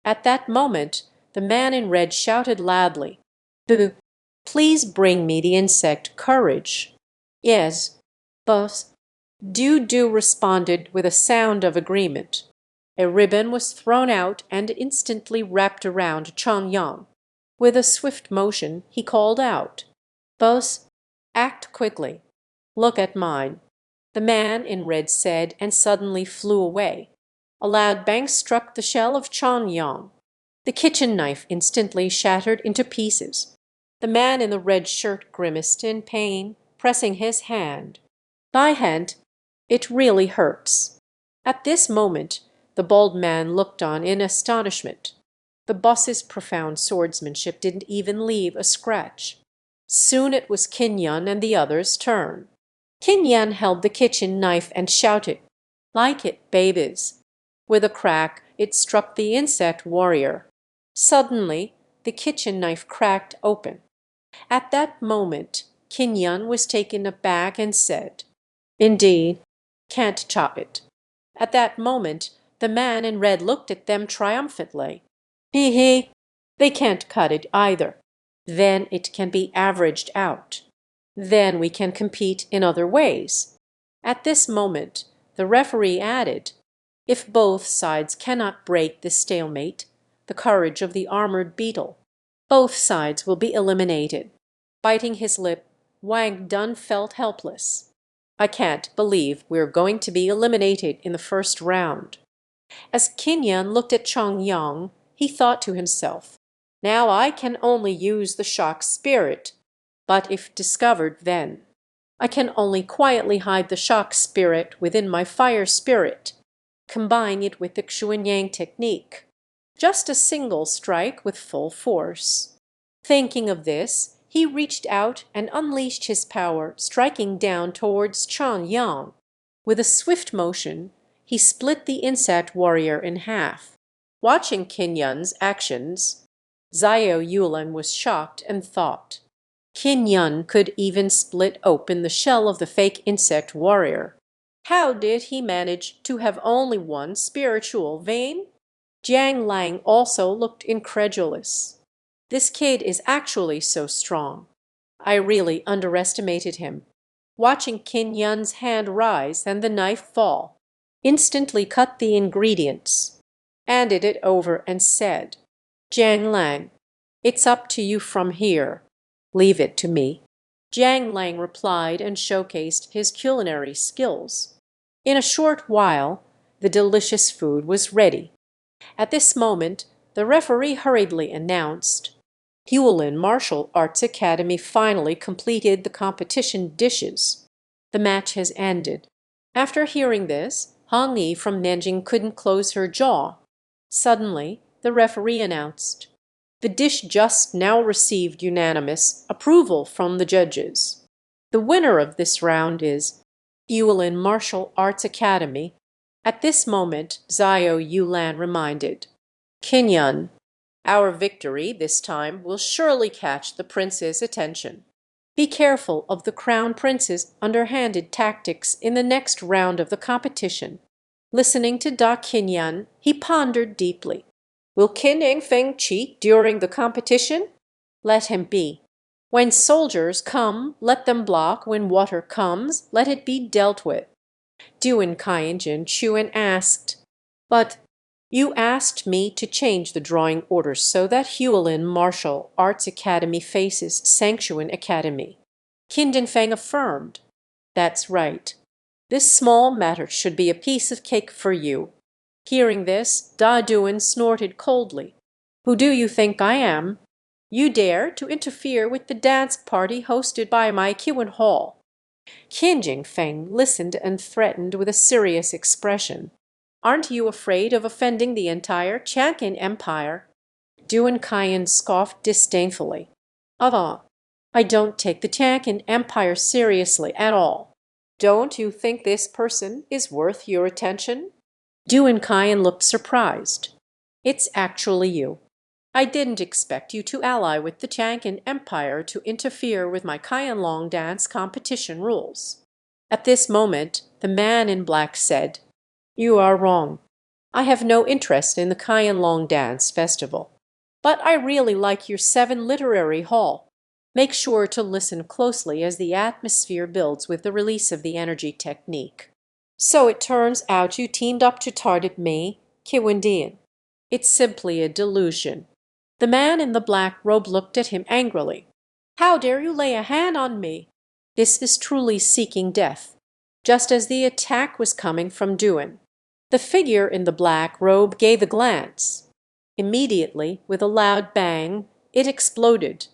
At that moment, the man in red shouted loudly, "Boo! Please bring me the insect Courage." "Yes, boss." Du responded with a sound of agreement. A ribbon was thrown out and instantly wrapped around Changyang. With a swift motion, he called out, "Boss, act quickly. Look at mine." The man in red said and suddenly flew away. A loud bang struck the shell of Changyang. The kitchen knife instantly shattered into pieces. The man in the red shirt grimaced in pain, pressing his hand. "My hand, it really hurts." At this moment, the bald man looked on in astonishment. The boss's profound swordsmanship didn't even leave a scratch. Soon it was Kinyan and the others' turn. Kinyan held the kitchen knife and shouted, "Like it, babies." With a crack, it struck the insect warrior. Suddenly, the kitchen knife cracked open. At that moment, Kinyan was taken aback and said, "Indeed, can't chop it." At that moment, the man in red looked at them triumphantly. "He, they can't cut it either. Then it can be averaged out. Then we can compete in other ways." At this moment, the referee added, "If both sides cannot break this stalemate, the courage of the armored beetle, both sides will be eliminated." Biting his lip, Wang Dun felt helpless. "I can't believe we're going to be eliminated in the first round." As Kinyan looked at Chong Yang, he thought to himself, "Now I can only use the shock spirit, but if discovered then, I can only quietly hide the shock spirit within my fire spirit, combine it with the Xuanyang technique. Just a single strike with full force." Thinking of this, he reached out and unleashed his power, striking down towards Chong Yang. With a swift motion, he split the insect warrior in half. Watching Kinyan's actions, Zhao Yulan was shocked and thought, Kinyan could even split open the shell of the fake insect warrior. How did he manage to have only one spiritual vein? Jiang Lang also looked incredulous. "This kid is actually so strong. I really underestimated him." Watching Kinyan's hand rise and the knife fall, instantly cut the ingredients, handed it over and said, "Jiang Lang, it's up to you from here. Leave it to me." Jiang Lang replied and showcased his culinary skills. In a short while, the delicious food was ready. At this moment, the referee hurriedly announced, "Hewlin Martial Arts Academy finally completed the competition dishes. The match has ended." After hearing this, Hong Yi from Nanjing couldn't close her jaw. Suddenly, the referee announced, "The dish just now received unanimous approval from the judges. The winner of this round is Hewlin Martial Arts Academy, At this moment, Zhao Yulan reminded, Qin, our victory this time will surely catch the prince's attention. Be careful of the crown prince's underhanded tactics in the next round of the competition. Listening to Da Qinyan, he pondered deeply. Will Qin Engfeng cheat during the competition? Let him be. When soldiers come, let them block. When water comes, let it be dealt with. Duan Kaiyinjin Chuan asked, But you asked me to change the drawing orders so that Hualin Martial Arts Academy faces Sangshuan Academy. Qin Dingfeng affirmed, That's right. This small matter should be a piece of cake for you. Hearing this, Da Duan snorted coldly. Who do you think I am? You dare to interfere with the dance party hosted by my Qian Hall. Qin Jingfeng listened and threatened with a serious expression. Aren't you afraid of offending the entire Chang'an Empire? Duan Kaiyan scoffed disdainfully. I don't take the Chang'an Empire seriously at all. Don't you think this person is worth your attention? Duan Kaiyan looked surprised. It's actually you. I didn't expect you to ally with the Chang'an Empire to interfere with my Qianlong dance competition rules. At this moment, the man in black said, You are wrong. I have no interest in the Qianlong dance festival. But I really like your 7 literary hall. Make sure to listen closely as the atmosphere builds with the release of the energy technique. So it turns out you teamed up to target me, Kiwendian. It's simply a delusion. The man in the black robe looked at him angrily. How dare you lay a hand on me? This is truly seeking death. Just as the attack was coming from Duan, the figure in the black robe gave a glance. Immediately, with a loud bang, it exploded.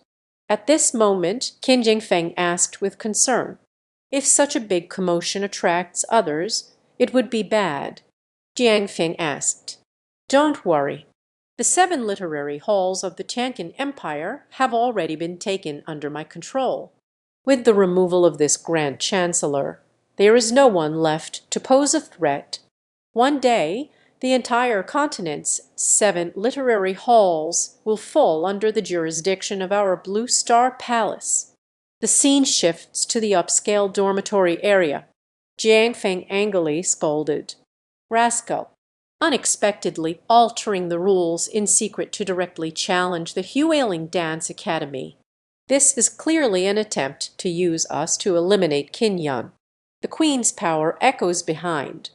At this moment, Qin Jingfeng asked with concern, If such a big commotion attracts others, it would be bad. Jiang Feng asked, Don't worry. The 7 literary halls of the Chang'an Empire have already been taken under my control. With the removal of this Grand Chancellor, there is no one left to pose a threat. One day, the entire continent's 7 literary halls will fall under the jurisdiction of our Blue Star Palace. The scene shifts to the upscale dormitory area. Jiang Feng angrily scolded. Rascal! Unexpectedly altering the rules in secret to directly challenge the Huailing Dance Academy. This is clearly an attempt to use us to eliminate Qinyan. The Queen's power echoes behind.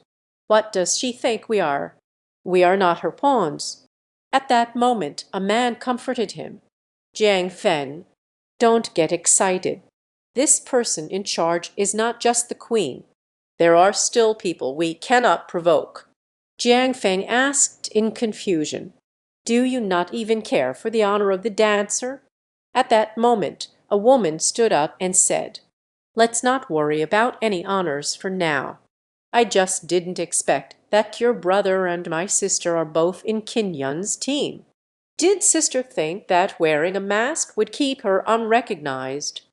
What does she think we are? We are not her pawns. At that moment, a man comforted him. Jiang Fen, don't get excited. This person in charge is not just the Queen. There are still people we cannot provoke. Jiang Feng asked in confusion, Do you not even care for the honor of the dancer? At that moment, a woman stood up and said, Let's not worry about any honors for now. I just didn't expect that your brother and my sister are both in Qinyan's team. Did sister think that wearing a mask would keep her unrecognized?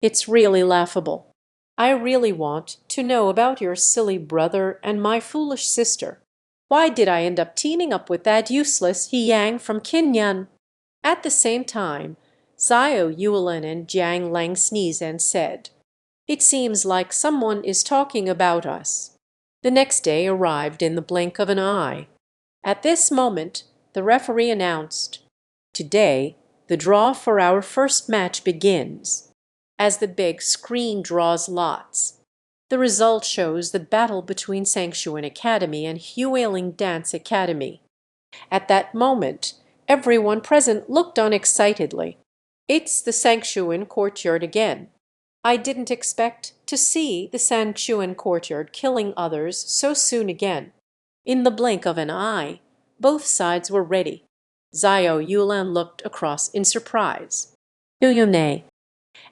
It's really laughable. I really want to know about your silly brother and my foolish sister. Why did I end up teaming up with that useless He Yang from Qinyan? At the same time, Zhao Yulan and Jiang Lang sneezed and said, It seems like someone is talking about us. The next day arrived in the blink of an eye. At this moment, the referee announced, Today, the draw for our first match begins. As the big screen draws lots, the result shows the battle between Sangshuan Academy and Huailing Dance Academy. At that moment, everyone present looked on excitedly. It's the Sangshuan courtyard again. I didn't expect to see the Sangshuan courtyard killing others so soon again. In the blink of an eye, both sides were ready. Zhao Yulan looked across in surprise. Yuyume.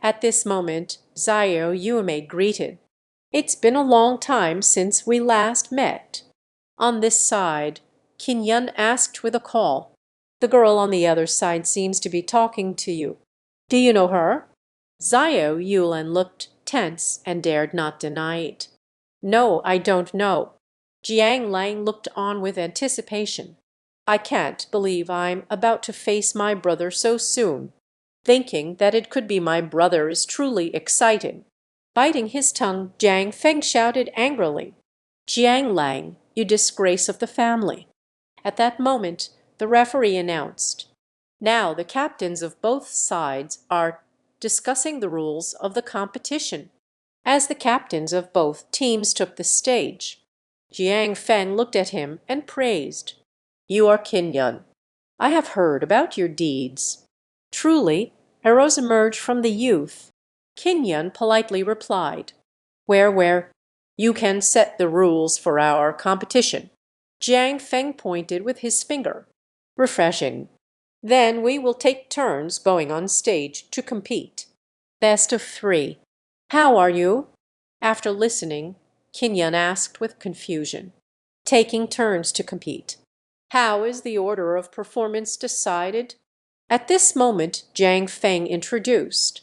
At this moment, Zhao Yume greeted. It's been a long time since we last met. On this side, Qinyan asked with a call. The girl on the other side seems to be talking to you. Do you know her? Zhao Yulan looked tense and dared not deny it. No, I don't know. Jiang Lang looked on with anticipation. I can't believe I'm about to face my brother so soon. Thinking that it could be my brother is truly exciting. Biting his tongue, Jiang Feng shouted angrily, Jiang Lang, you disgrace of the family. At that moment, the referee announced, now the captains of both sides are discussing the rules of the competition. As the captains of both teams took the stage, Jiang Feng looked at him and praised. You are Qin Yun. I have heard about your deeds. Truly, heroes emerge from the youth. Qin Yun politely replied, where, you can set the rules for our competition. Jiang Feng pointed with his finger. Refreshing. Then we will take turns going on stage to compete. Best of 3. How are you? After listening, Qin Yun asked with confusion. Taking turns to compete. How is the order of performance decided? At this moment, Jiang Feng introduced.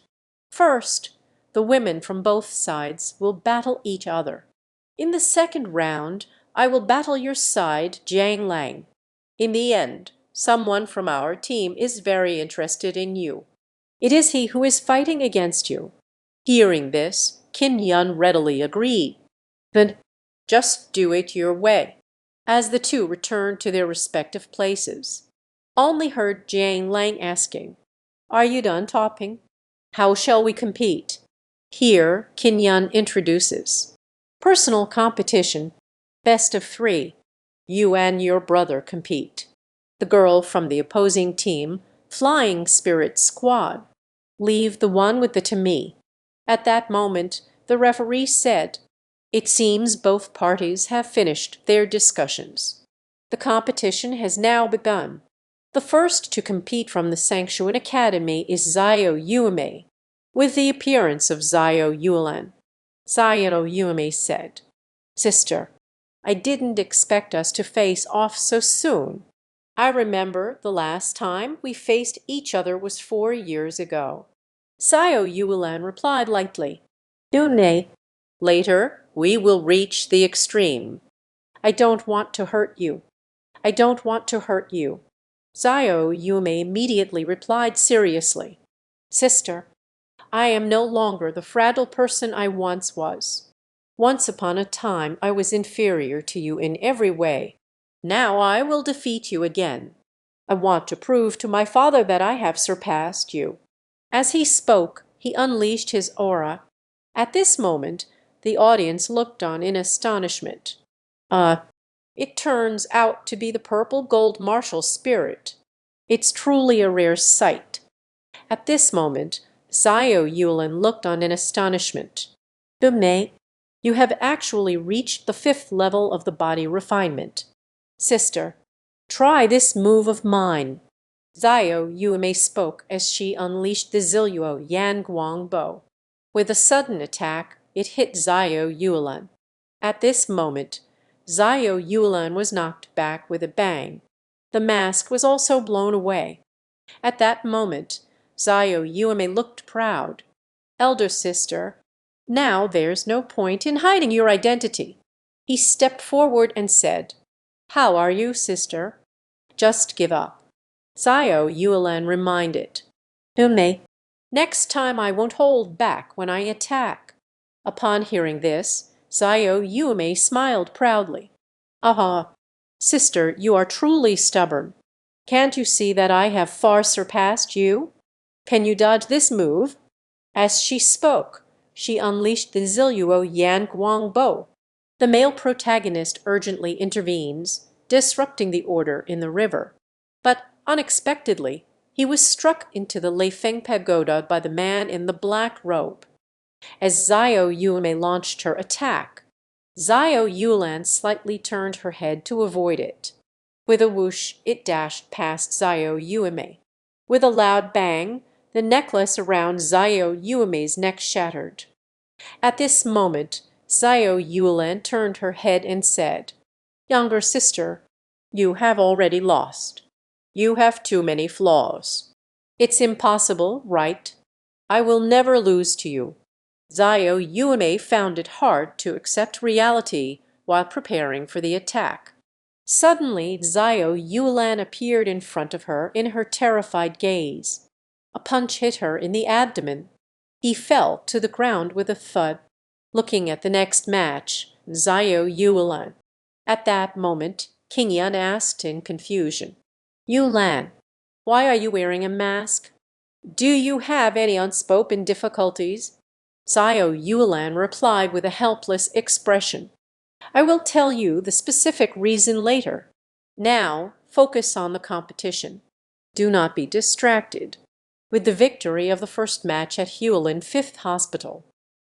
First, the women from both sides will battle each other. In the second round, I will battle your side, Jiang Lang. In the end, someone from our team is very interested in you. It is he who is fighting against you. Hearing this, Qin Yun readily agreed. Then just do it your way. As the two returned to their respective places, only heard Jiang Lang asking, are you done talking? How shall we compete? Here, Qin Yun introduces. Personal competition, best of 3. You and your brother compete. The girl from the opposing team, Flying Spirit Squad. Leave the one with the to me. At that moment, the referee said, it seems both parties have finished their discussions. The competition has now begun. The first to compete from the Sanctuan Academy is Xiao Yuemei, with the appearance of Xiao Yulan. Xiao Yuemei said, Sister, I didn't expect us to face off so soon. I remember the last time we faced each other was 4 years ago. Xiao Yulan replied lightly, Dunne. Later, we will reach the extreme. I don't want to hurt you. I don't want to hurt you. Xiao Yume immediately replied seriously, Sister, I am no longer the fragile person I once was. Once upon a time I was inferior to you in every way. Now I will defeat you again. I want to prove to my father that I have surpassed you. As he spoke, he unleashed his aura. At this moment, the audience looked on in astonishment. It turns out to be the purple gold martial spirit. It's truly a rare sight. At this moment, Xiao Yulan looked on in astonishment. Dumne, you have actually reached the 5th level of the body refinement. Sister, try this move of mine. Xiao Yume spoke as she unleashed the Ziluo Yan Guang bow. With a sudden attack, it hit Xiao Yulan. At this moment, Xiao Yulan was knocked back with a bang. The mask was also blown away. At that moment, Xiao Yume looked proud. Elder sister, now there's no point in hiding your identity. He stepped forward and said, How are you, sister? Just give up. Xiao Yulan reminded, Yume, next time I won't hold back when I attack. Upon hearing this, Xiao Yume smiled proudly. Aha, sister, you are truly stubborn. Can't you see that I have far surpassed you? Can you dodge this move? As she spoke, she unleashed the Ziluo Yan Guang bow. The male protagonist urgently intervenes, disrupting the order in the river. But unexpectedly, he was struck into the Leifeng Pagoda by the man in the black robe. As Xiao Yume launched her attack, Xiao Yulan slightly turned her head to avoid it. With a whoosh, it dashed past Xiao Yume. With a loud bang, the necklace around Xiao Yume's neck shattered. At this moment, Xiao Yulan turned her head and said, Younger sister, you have already lost. You have too many flaws. It's impossible, right? I will never lose to you. Xiao Yume found it hard to accept reality while preparing for the attack. Suddenly Zhao Yulan appeared in front of her in her terrified gaze. A punch hit her in the abdomen. He fell to the ground with a thud, looking at the next match, Zhao Yulan. At that moment, King Yan asked in confusion, "Yulan, why are you wearing a mask? Do you have any unspoken difficulties?" Zhao Yulan replied with a helpless expression, "I will tell you the specific reason later. Now focus on the competition. Do not be distracted." With the victory of the first match at Hualin Fifth Hospital,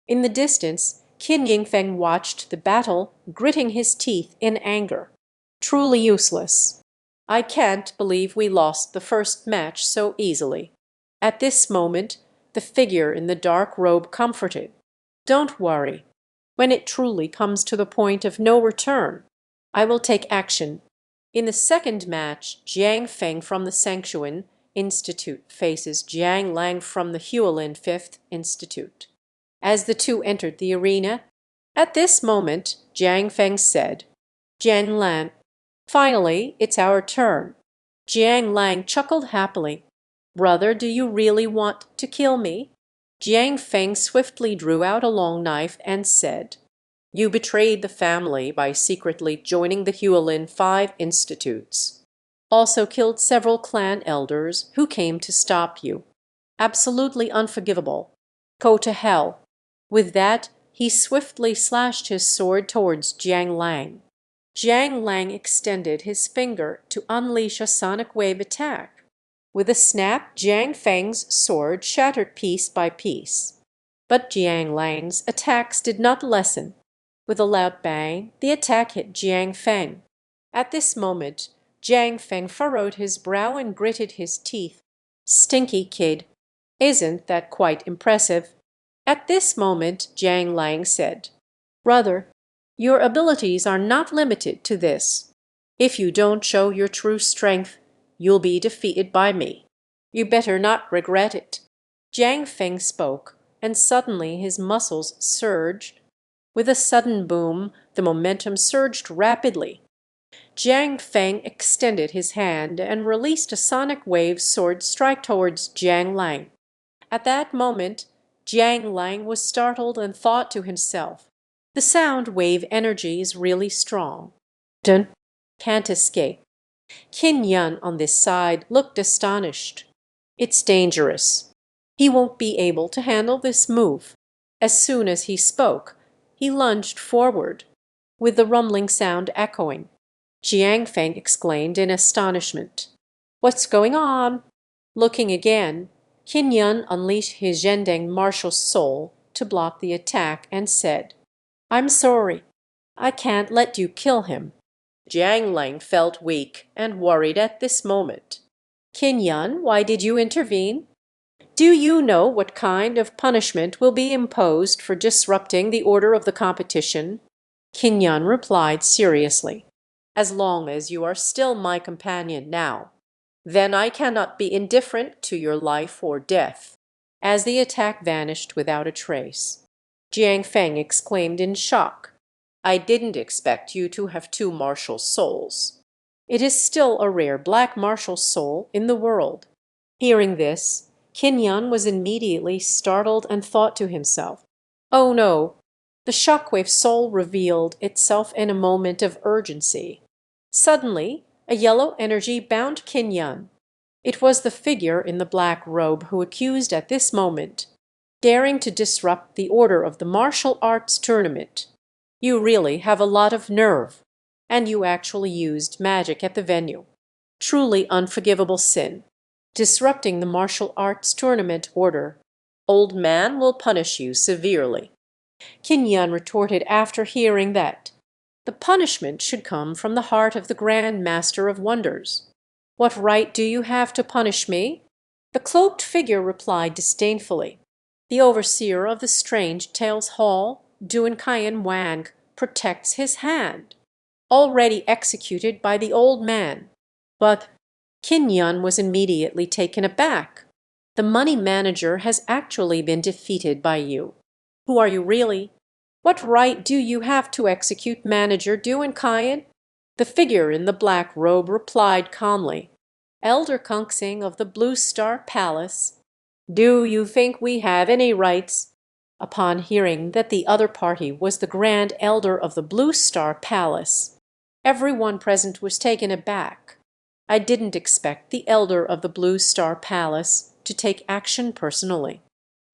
in the distance Qin Yingfeng watched the battle, gritting his teeth in anger. Truly useless. I can't believe we lost the first match so easily. At this moment, the figure in the dark robe comforted. Don't worry. When it truly comes to the point of no return, I will take action. In the second match, Jiang Feng from the Sanctuan Institute faces Jiang Lang from the Hualin Fifth Institute. As the two entered the arena, at this moment, Jiang Feng said, "Jiang Lang, finally, it's our turn." Jiang Lang chuckled happily. "Brother, do you really want to kill me?" Jiang Feng swiftly drew out a long knife and said, "You betrayed the family by secretly joining the Hualin Five Institutes. Also killed several clan elders who came to stop you. Absolutely unforgivable. Go to hell." With that, he swiftly slashed his sword towards Jiang Lang. Jiang Lang extended his finger to unleash a sonic wave attack. With a snap, Jiang Feng's sword shattered piece by piece. But Jiang Lang's attacks did not lessen. With a loud bang, the attack hit Jiang Feng. At this moment, Jiang Feng furrowed his brow and gritted his teeth. "Stinky kid. Isn't that quite impressive?" At this moment, Jiang Lang said, "Brother, your abilities are not limited to this. If you don't show your true strength, you'll be defeated by me. You better not regret it." Jiang Feng spoke, and suddenly his muscles surged. With a sudden boom, the momentum surged rapidly. Jiang Feng extended his hand and released a sonic wave sword strike towards Jiang Lang. At that moment, Jiang Lang was startled and thought to himself, "The sound wave energy is really strong. Dun, can't escape." Qin Yan on this side looked astonished. "It's dangerous. He won't be able to handle this move." As soon as he spoke, he lunged forward, with the rumbling sound echoing. Jiang Feng exclaimed in astonishment, "What's going on?" Looking again, Qin Yan unleashed his Zhendeng martial soul to block the attack and said, "I'm sorry. I can't let you kill him." Jiang Lang felt weak and worried at this moment. "Qin Yan, why did you intervene? Do you know what kind of punishment will be imposed for disrupting the order of the competition?" Qin Yan replied seriously, "As long as you are still my companion now, then I cannot be indifferent to your life or death." As the attack vanished without a trace, Jiang Feng exclaimed in shock, "I didn't expect you to have two martial souls. It is still a rare black martial soul in the world." Hearing this, Qin Yan was immediately startled and thought to himself, "Oh no!" The shockwave soul revealed itself in a moment of urgency. Suddenly, a yellow energy bound Qin Yan. It was the figure in the black robe who accused at this moment, daring to disrupt the order of the martial arts tournament. "You really have a lot of nerve, and you actually used magic at the venue. Truly unforgivable sin. Disrupting the martial arts tournament order. Old man will punish you severely." Qin Yan retorted after hearing that, "The punishment should come from the heart of the Grand Master of Wonders. What right do you have to punish me?" The cloaked figure replied disdainfully, "The overseer of the Strange Tales Hall, Dun Kaiyan Wang, protects his hand, already executed by the old man." But Qin Yan was immediately taken aback. "The money manager has actually been defeated by you. Who are you really?" What right do you have to execute Manager Duan Kayan? The figure in the black robe replied calmly, Elder Kunxing of the Blue Star Palace. Do you think we have any rights? Upon hearing that the other party was the Grand Elder of the Blue Star Palace, everyone present was taken aback. I didn't expect the Elder of the Blue Star Palace to take action personally.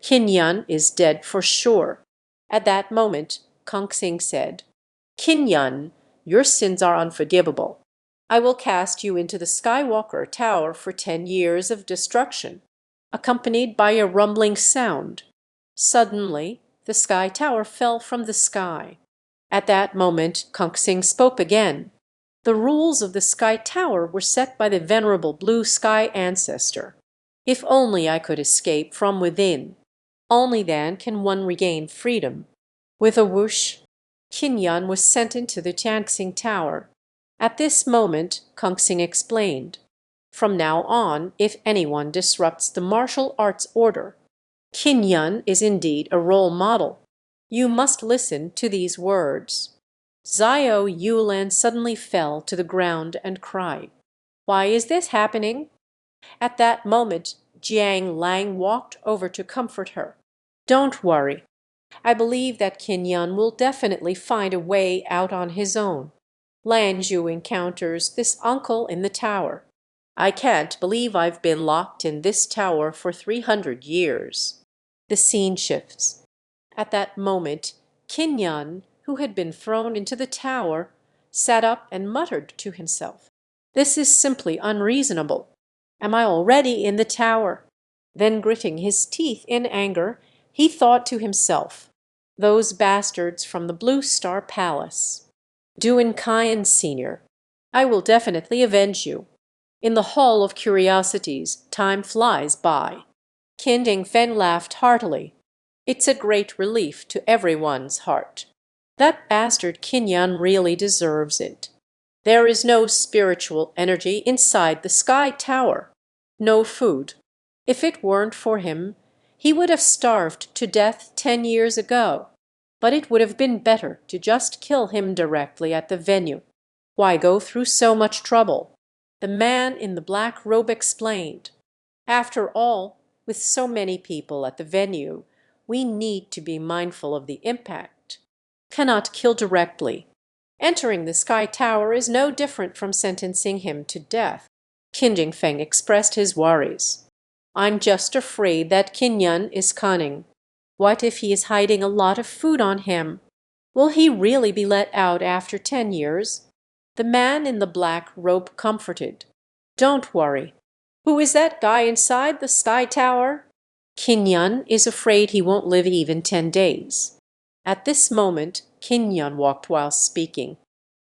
Qin Yun is dead for sure. At that moment, Kung Xing said, Qin Yun, your sins are unforgivable. I will cast you into the Skywalker Tower for 10 years of destruction, accompanied by a rumbling sound. Suddenly, the Sky Tower fell from the sky. At that moment, Kung Xing spoke again. The rules of the Sky Tower were set by the venerable Blue Sky Ancestor. If only I could escape from within. Only then can one regain freedom. With a whoosh, Qin Yun was sent into the Tianxing Tower. At this moment, Kung Xing explained, from now on, if anyone disrupts the martial arts order, Qin Yun is indeed a role model. You must listen to these words. Zhao Yulan suddenly fell to the ground and cried, Why is this happening? At that moment, Jiang Lang walked over to comfort her. Don't worry. I believe that Qin Yun will definitely find a way out on his own. Lanju encounters this uncle in the tower. I can't believe I've been locked in this tower for 300 years. The scene shifts. At that moment, Qin Yun, who had been thrown into the tower, sat up and muttered to himself, This is simply unreasonable. Am I already in the tower? Then, gritting his teeth in anger, he thought to himself, Those bastards from the Blue Star Palace. Duan Kayan Sr., I will definitely avenge you. In the Hall of Curiosities, time flies by. Qin Dingfen laughed heartily. It's a great relief to everyone's heart. That bastard Qin Yun really deserves it. There is no spiritual energy inside the Sky Tower. No food. If it weren't for him, he would have starved to death 10 years ago. But it would have been better to just kill him directly at the venue. Why go through so much trouble? The man in the black robe explained. After all, with so many people at the venue, we need to be mindful of the impact. Cannot kill directly. Entering the Sky Tower is no different from sentencing him to death. Qin Jingfeng expressed his worries. I'm just afraid that Qin Yun is cunning. What if he is hiding a lot of food on him? Will he really be let out after 10 years? The man in the black robe comforted. Don't worry. Who is that guy inside the Sky Tower? Qin Yun is afraid he won't live even 10 days. At this moment, Qin Yun walked while speaking.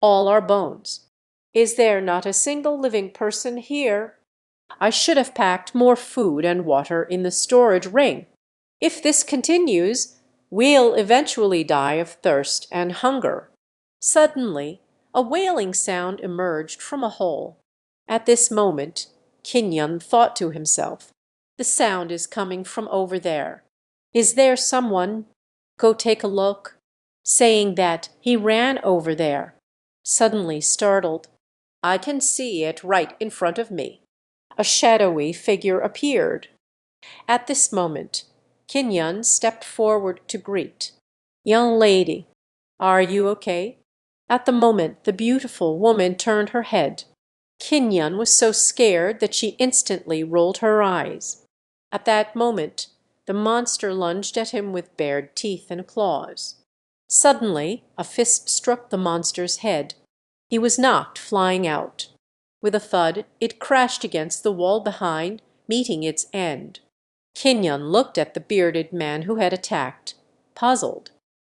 All are bones. Is there not a single living person here? I should have packed more food and water in the storage ring. If this continues, we'll eventually die of thirst and hunger. Suddenly, a wailing sound emerged from a hole. At this moment, Qin Yun thought to himself, the sound is coming from over there. Is there someone? Go take a look. Saying that, he ran over there. Suddenly startled, I can see it right in front of me. A shadowy figure appeared. At this moment, Qin Yun stepped forward to greet. Young lady, are you okay? At the moment, the beautiful woman turned her head. Qin Yun was so scared that she instantly rolled her eyes. At that moment, the monster lunged at him with bared teeth and claws. Suddenly, a fist struck the monster's head. He was knocked flying out. With a thud, it crashed against the wall behind, meeting its end. Qin Yun looked at the bearded man who had attacked, puzzled.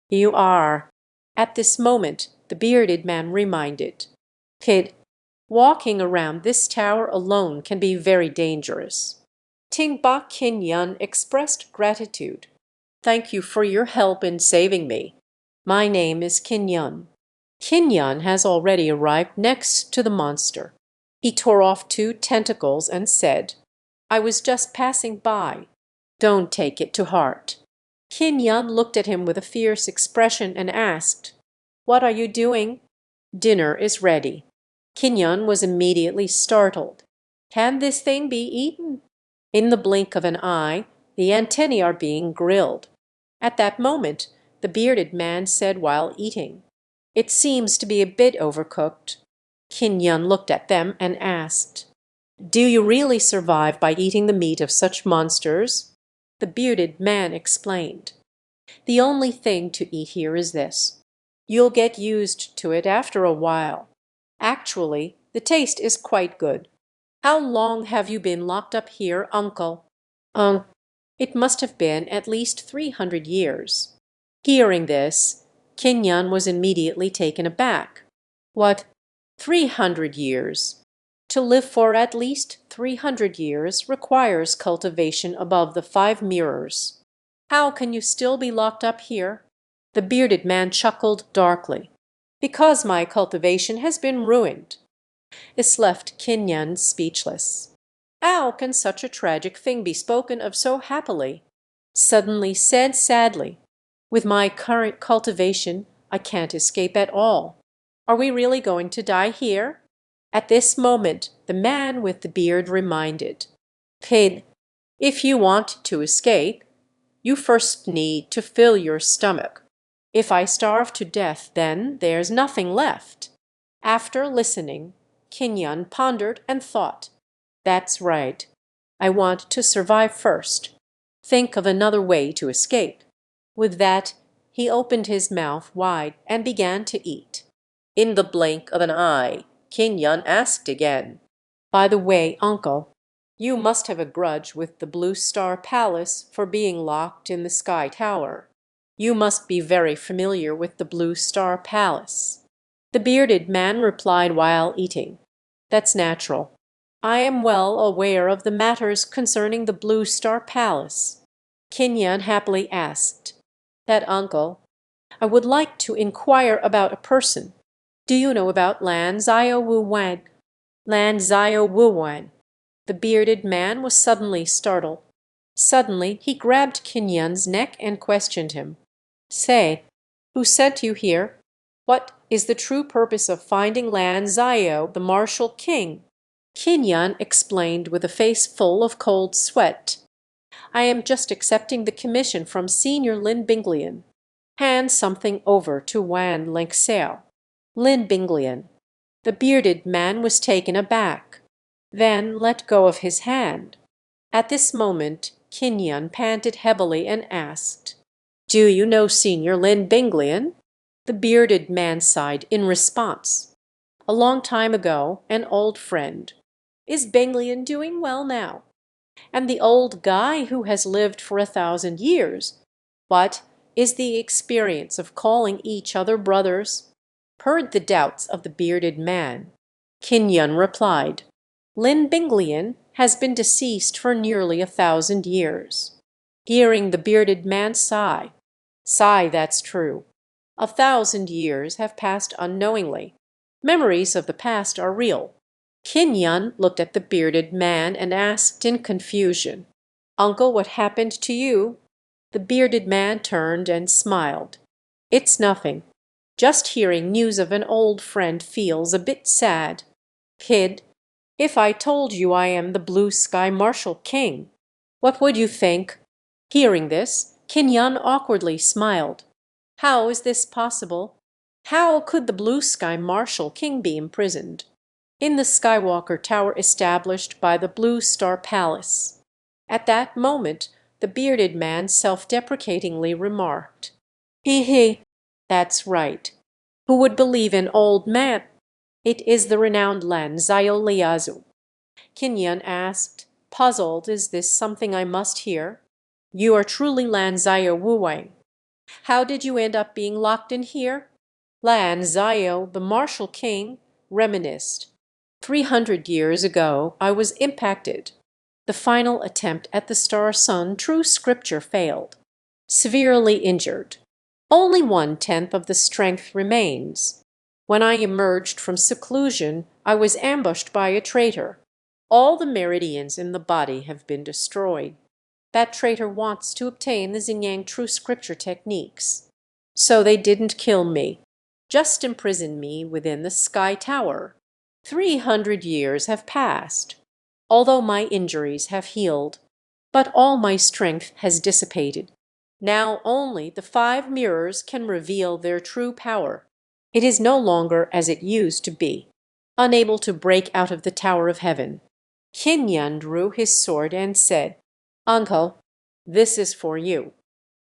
You are. At this moment, the bearded man reminded. Kid, walking around this tower alone can be very dangerous. Tingba Qin Yun expressed gratitude. Thank you for your help in saving me. My name is Qin Yun. Qin Yun has already arrived next to the monster. He tore off 2 tentacles and said, I was just passing by. Don't take it to heart. Kin Yun looked at him with a fierce expression and asked, "What are you doing?" "Dinner is ready." Kin Yun was immediately startled. "Can this thing be eaten?" In the blink of an eye, the antennae are being grilled. At that moment, the bearded man said while eating, "It seems to be a bit overcooked." Kin Yun looked at them and asked, "Do you really survive by eating the meat of such monsters?" The bearded man explained, "The only thing to eat here is this. You'll get used to it after a while. Actually, the taste is quite good. How long have you been locked up here, uncle?" "Um, it must have been at least 300 years." Hearing this, Kinyan was immediately taken aback. "What, 300 years? To live for at least 300 years requires cultivation above the 5 mirrors. How can you still be locked up here?" The bearded man chuckled darkly. "Because my cultivation has been ruined." This left Kinyan speechless. How can such a tragic thing be spoken of so happily? Suddenly said sadly, "With my current cultivation, I can't escape at all. Are we really going to die here?" At this moment, the man with the beard reminded, "Pid, if you want to escape, you first need to fill your stomach. If I starve to death, then there's nothing left." After listening, Kinyan pondered and thought, "That's right. I want to survive first. Think of another way to escape." With that, he opened his mouth wide and began to eat. In the blink of an eye, Kinyan asked again, "By the way, uncle, you must have a grudge with the Blue Star Palace for being locked in the Sky Tower. You must be very familiar with the Blue Star Palace." The bearded man replied while eating, "That's natural. I am well aware of the matters concerning the Blue Star Palace." Kinyan happily asked, "That uncle, I would like to inquire about a person. Do you know about Lan Zio Wu Wan?" "Lan Zio Wu Wan." The bearded man was suddenly startled. Suddenly he grabbed Kinyan's neck and questioned him. "Say, who sent you here? What is the true purpose of finding Lan Zio, the martial king?" Kinyan explained with a face full of cold sweat. "I am just accepting the commission from Senior Lin Binglian. Hand something over to Wan Linkseo." Lin Binglian. The bearded man was taken aback, then let go of his hand. At this moment Kinyan panted heavily and asked, "Do you know Senior Lin Binglian?" The bearded man sighed in response. "A long time ago, an old friend. Is Binglian doing well now?" "And the old guy who has lived for 1,000 years. What is the experience of calling each other brothers?" Heard the doubts of the bearded man. Kinyan replied, "Lin Binglian has been deceased for nearly 1,000 years." Hearing the bearded man sigh, "Sigh, that's true. 1,000 years have passed unknowingly. Memories of the past are real." Kinyan looked at the bearded man and asked in confusion, "Uncle, what happened to you?" The bearded man turned and smiled. "It's nothing. Just hearing news of an old friend feels a bit sad. Kid, if I told you I am the Blue Sky Martial King, what would you think?" Hearing this, Kinyan awkwardly smiled. How is this possible? How could the Blue Sky Martial King be imprisoned in the Skywalker Tower established by the Blue Star Palace? At that moment, the bearded man self-deprecatingly remarked, "He, that's right. Who would believe an old man? It is the renowned Lan Xiaoliazu." Kinyan asked, puzzled, "Is this something I must hear? You are truly Lan Zio Wu Wang. How did you end up being locked in here?" Lan Zio, the martial king, reminisced. 300 years ago, I was impacted. The final attempt at the Star Sun true scripture failed. Severely injured. Only 1/10 of the strength remains. When I emerged from seclusion, I was ambushed by a traitor. All the meridians in the body have been destroyed. That traitor wants to obtain the Xinjiang true scripture techniques. So they didn't kill me, just imprison me within the Sky Tower. 300 years have passed, although my injuries have healed, but all my strength has dissipated. Now only the 5 mirrors can reveal their true power. It is no longer as it used to be, unable to break out of the Tower of Heaven. Qin Yan drew his sword and said, "Uncle, this is for you."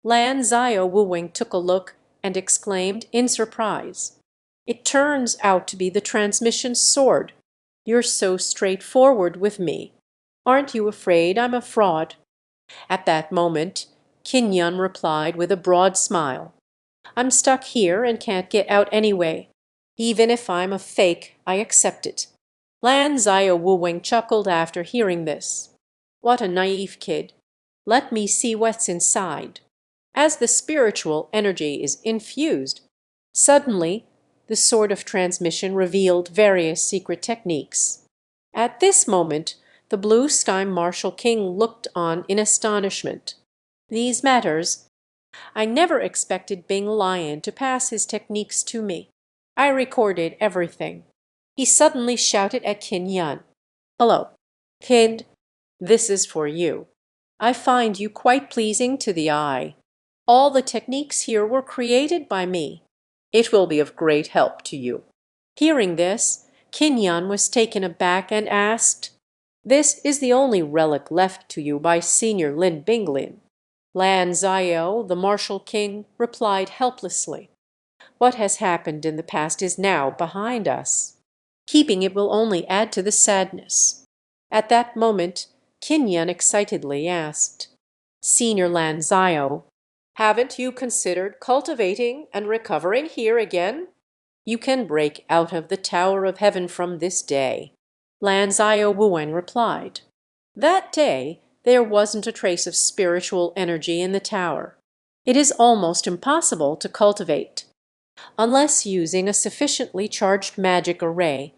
Lan Zio Wuwing took a look and exclaimed in surprise, "It turns out to be the transmission sword. You're so straightforward with me. Aren't you afraid I'm a fraud?" At that moment, Qin Yan replied with a broad smile, "I'm stuck here and can't get out anyway. Even if I'm a fake, I accept it." Lan Zio Wuwing chuckled after hearing this. "What a naive kid. Let me see what's inside." As the spiritual energy is infused, suddenly the sword of transmission revealed various secret techniques. At this moment, the blue sky martial king looked on in astonishment. "These matters. I never expected Bing Lion to pass his techniques to me. I recorded everything." He suddenly shouted at Qin Yan, "Hello, kid, this is for you. I find you quite pleasing to the eye. All the techniques here were created by me. It will be of great help to you." Hearing this, Qin Yan was taken aback and asked, "This is the only relic left to you by Senior Lin Binglin?" Lan Zio, the martial king, replied helplessly, "What has happened in the past is now behind us. Keeping it will only add to the sadness." At that moment, Qin Yan excitedly asked, "Senior Lan Zio, haven't you considered cultivating and recovering here again? You can break out of the Tower of Heaven from this day." Lan Zio Wuwen replied, "That day there wasn't a trace of spiritual energy in the tower. It is almost impossible to cultivate, unless using a sufficiently charged magic array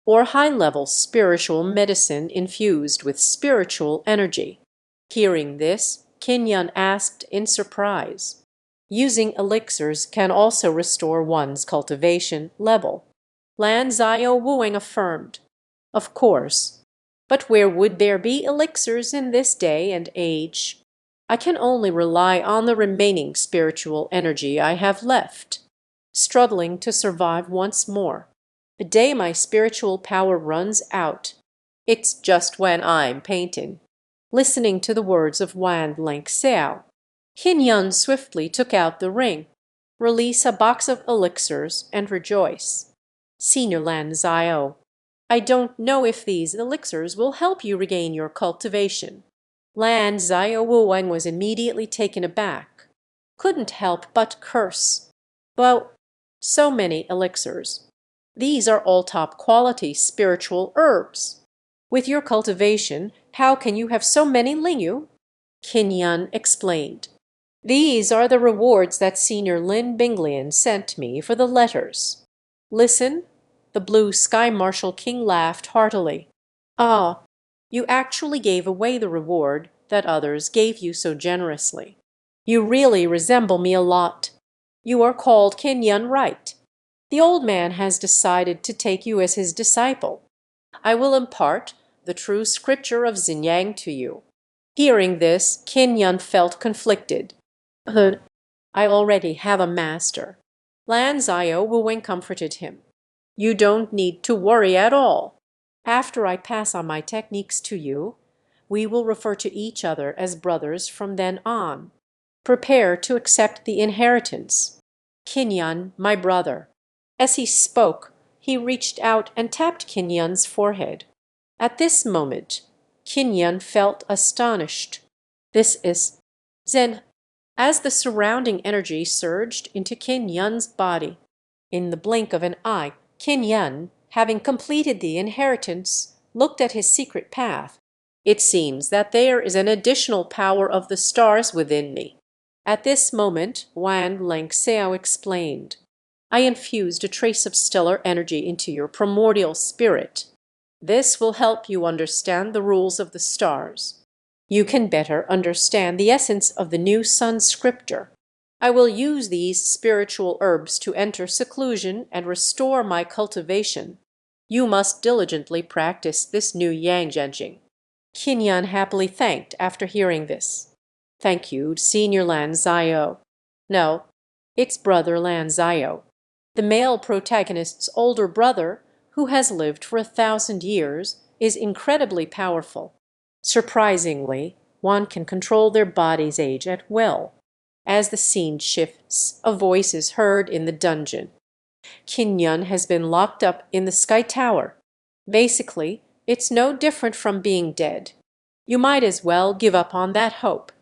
or high-level spiritual medicine infused with spiritual energy." Hearing this, Qin Yan asked in surprise, "Using elixirs can also restore one's cultivation level?" Lan Zio Wuing affirmed, "Of course. But where would there be elixirs in this day and age? I can only rely on the remaining spiritual energy I have left, struggling to survive once more. The day my spiritual power runs out, it's just when I'm painting." Listening to the words of Wan Leng Xiao, Qin Yan swiftly took out the ring, release a box of elixirs, and rejoice. "Senior Lan Zio, I don't know if these elixirs will help you regain your cultivation." Lan Zio Wuwang was immediately taken aback, couldn't help but curse. "Well, so many elixirs. These are all top-quality spiritual herbs. With your cultivation, how can you have so many Lingyu?" Qin Yan explained, "These are the rewards that Senior Lin Binglian sent me for the letters." "Listen." The blue sky martial king laughed heartily. "Ah, you actually gave away the reward that others gave you so generously. You really resemble me a lot. You are called Qin Yan, right? The old man has decided to take you as his disciple. I will impart the true scripture of Xinjiang to you." Hearing this, Qin Yan felt conflicted. "But I already have a master." Lan Zio Wuwing comforted him. "You don't need to worry at all. After I pass on my techniques to you, we will refer to each other as brothers from then on. Prepare to accept the inheritance. Qin Yan, my brother." As he spoke, he reached out and tapped Qin Yan's forehead. At this moment, Qin Yan felt astonished. "This is Zen." As the surrounding energy surged into Qin Yan's body, in the blink of an eye, Qin Yan, having completed the inheritance, looked at his secret path. "It seems that there is an additional power of the stars within me." At this moment, Wan Leng Xiao explained, "I infused a trace of stellar energy into your primordial spirit. This will help you understand the rules of the stars. You can better understand the essence of the new sun scripture. I will use these spiritual herbs to enter seclusion and restore my cultivation. You must diligently practice this new yang genjing." Kinyan happily thanked after hearing this. "Thank you, Senior Lan Zio." No, it's Brother Lan Zio. The male protagonist's older brother, who has lived for 1,000 years, is incredibly powerful. Surprisingly, one can control their body's age at will. As the scene shifts, a voice is heard in the dungeon. Kinyan has been locked up in the Sky Tower. Basically, it's no different from being dead. You might as well give up on that hope.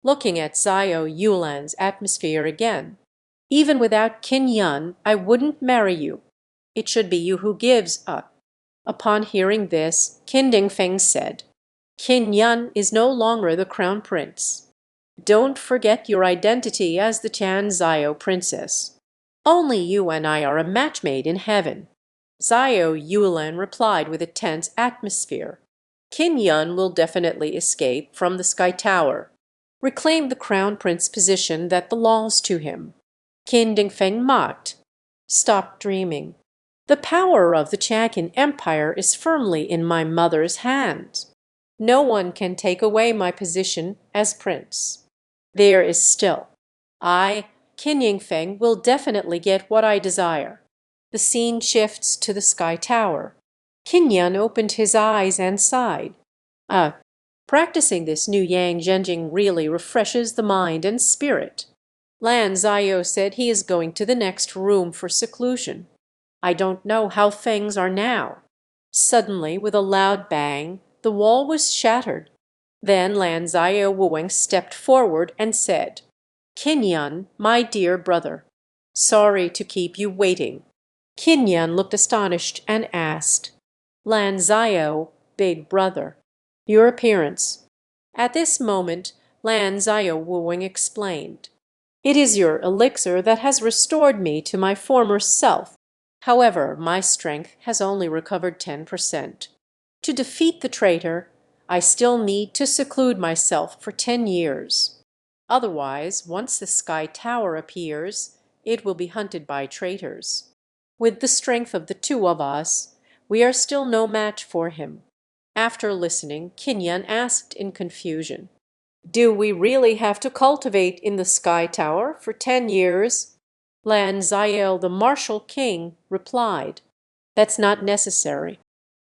Looking at Zio Yulan's atmosphere again. "Even without Kinyan, I wouldn't marry you. It should be you who gives up." Upon hearing this, Qin Dingfeng said, "Kinyan is no longer the crown prince. Don't forget your identity as the Tian Zio princess. Only you and I are a match made in heaven." Zio Yulan replied with a tense atmosphere. "Kinyan will definitely escape from the Sky Tower, reclaim the crown prince position that belongs to him." Qin Dingfeng mocked. "Stop dreaming. The power of the Chang'an Empire is firmly in my mother's hands. No one can take away my position as prince. There is still. I, Qin Yingfeng, will definitely get what I desire." The scene shifts to the Sky Tower. Kinyan opened his eyes and sighed. Ah, practicing this new Yang Zhenjing really refreshes the mind and spirit. Lan Zio said he is going to the next room for seclusion. I don't know how things are now. Suddenly, with a loud bang, the wall was shattered. Then Lan Zio Wuweng stepped forward and said, "Kinyan, my dear brother, sorry to keep you waiting." Kinyan looked astonished and asked, "Lan Zio, big brother, your appearance." At this moment, Lan Zio Wuweng explained, "It is your elixir that has restored me to my former self. However, my strength has only recovered 10%. To defeat the traitor, I still need to seclude myself for 10 years. Otherwise, once the Sky Tower appears, it will be hunted by traitors. With the strength of the two of us, we are still no match for him." After listening, Kinyan asked in confusion, "Do we really have to cultivate in the Sky Tower for 10 years?" Lan Ziel, the martial king, replied, "That's not necessary.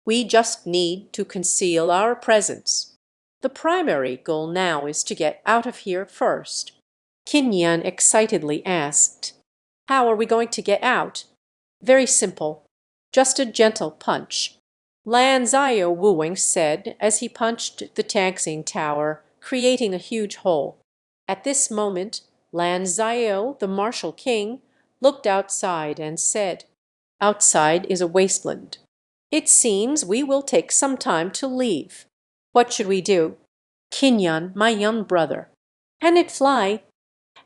We just need to conceal our presence. The primary goal now is to get out of here first." Kinyan excitedly asked, "How are we going to get out?" "Very simple. Just a gentle punch." Lan Zio Wuwing said as he punched the Tangxing Tower, creating a huge hole. At this moment, Lan Zio, the martial king, looked outside and said, "Outside is a wasteland. It seems we will take some time to leave. What should we do?" "Kinyan, my young brother. Can it fly?"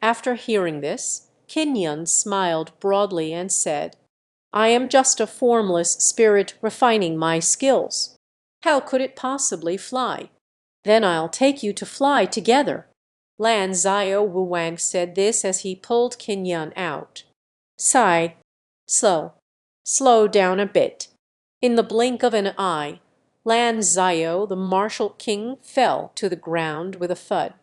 After hearing this, Kinyan smiled broadly and said, "I am just a formless spirit refining my skills. How could it possibly fly?" "Then I'll take you to fly together." Lan Zio Wuwang said this as he pulled Kinyan out. "Sigh. Slow down a bit." In the blink of an eye, Lan Zio, the martial king, fell to the ground with a thud.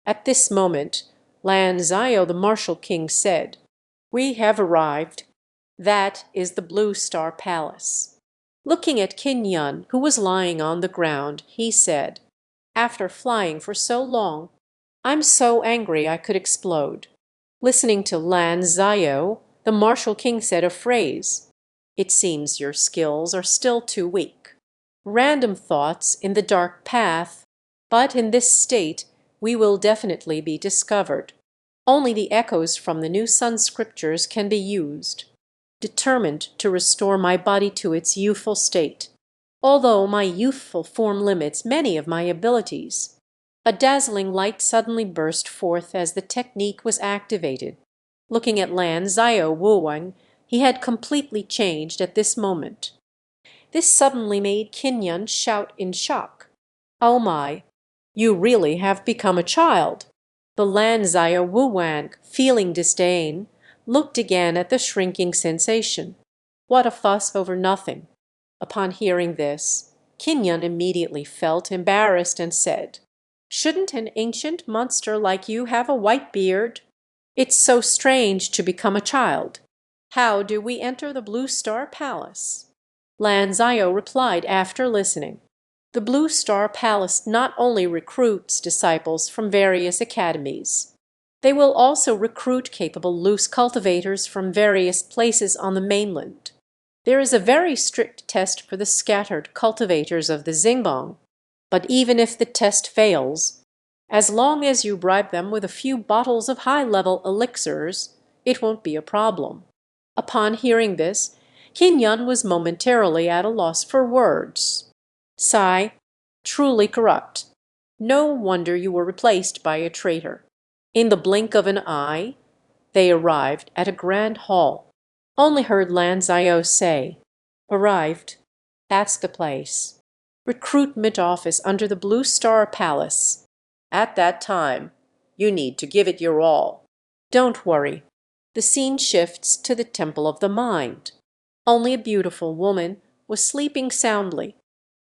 At this moment, Lan Zio, the martial king, said, "We have arrived. That is the Blue Star Palace." Looking at Kinyan, who was lying on the ground, he said, "After flying for so long, I'm so angry I could explode." Listening to Lan Zio, the martial king said a phrase. "It seems your skills are still too weak. Random thoughts in the dark path, but in this state we will definitely be discovered. Only the echoes from the new sun scriptures can be used." Determined to restore my body to its youthful state, although my youthful form limits many of my abilities. A dazzling light suddenly burst forth as the technique was activated. Looking at Lan Zio Wuwang, he had completely changed at this moment. This suddenly made Kinyan shout in shock. "Oh my! You really have become a child." The Lan Zio Wu Wang, feeling disdain, looked again at the shrinking sensation. What a fuss over nothing! Upon hearing this, Qin Yun immediately felt embarrassed and said, "Shouldn't an ancient monster like you have a white beard? It's so strange to become a child. How do we enter the Blue Star Palace?" Lan Zio replied after listening. The Blue Star Palace not only recruits disciples from various academies. They will also recruit capable loose cultivators from various places on the mainland. There is a very strict test for the scattered cultivators of the Xingbang, but even if the test fails, as long as you bribe them with a few bottles of high-level elixirs, it won't be a problem. Upon hearing this, Qin Yun was momentarily at a loss for words. Sigh, truly corrupt. No wonder you were replaced by a traitor. In the blink of an eye, they arrived at a grand hall. Only heard Lan Zio say, "Arrived. That's the place. Recruitment office under the Blue Star Palace. At that time, you need to give it your all." Don't worry. The scene shifts to the Temple of the Mind. Only a beautiful woman was sleeping soundly.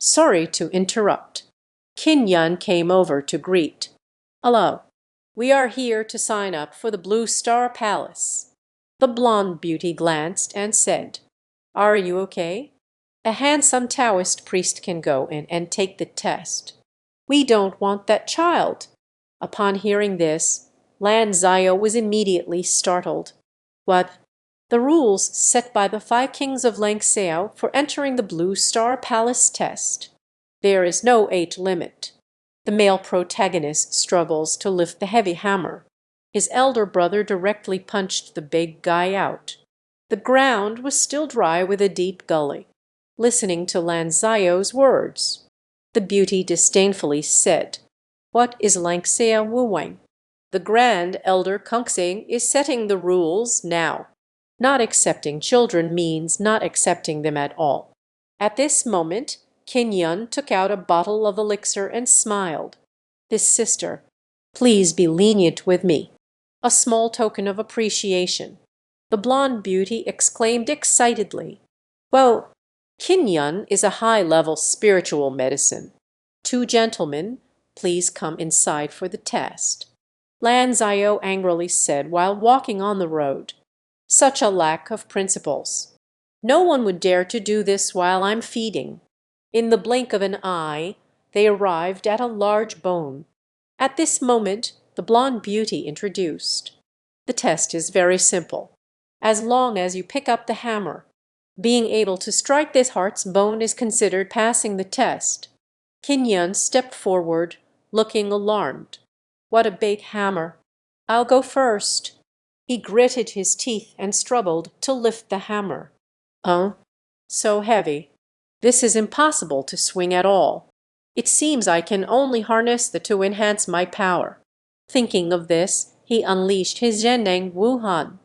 Sorry to interrupt. Qin Yun came over to greet. "Hello. We are here to sign up for the Blue Star Palace." The blonde beauty glanced and said, "Are you okay? A handsome Taoist priest can go in and take the test. We don't want that child." Upon hearing this, Lan Zio was immediately startled. What? The rules set by the 5 kings of Lanxiao for entering the Blue Star Palace test. There is no age limit. The male protagonist struggles to lift the heavy hammer. His elder brother directly punched the big guy out. The ground was still dry with a deep gully. Listening to Lan Zio's words, the beauty disdainfully said, "What is Lanxia Wuwang? The grand elder Kungsing is setting the rules now. Not accepting children means not accepting them at all." At this moment, Qin Yun took out a bottle of elixir and smiled. "This sister, please be lenient with me. A small token of appreciation." The blonde beauty exclaimed excitedly, "Well, Qin Yun is a high-level spiritual medicine. 2 gentlemen, please come inside for the test." Lan Zio angrily said while walking on the road, "Such a lack of principles. No one would dare to do this while I'm feeding." In the blink of an eye, they arrived at a large bone. At this moment, the blonde beauty introduced. "The test is very simple. As long as you pick up the hammer, being able to strike this heart's bone is considered passing the test." Qin Yun stepped forward, looking alarmed. "What a big hammer! I'll go first." He gritted his teeth and struggled to lift the hammer. So heavy. This is impossible to swing at all. It seems I can only harness the to enhance my power." Thinking of this, he unleashed his Zheneng Wuhan.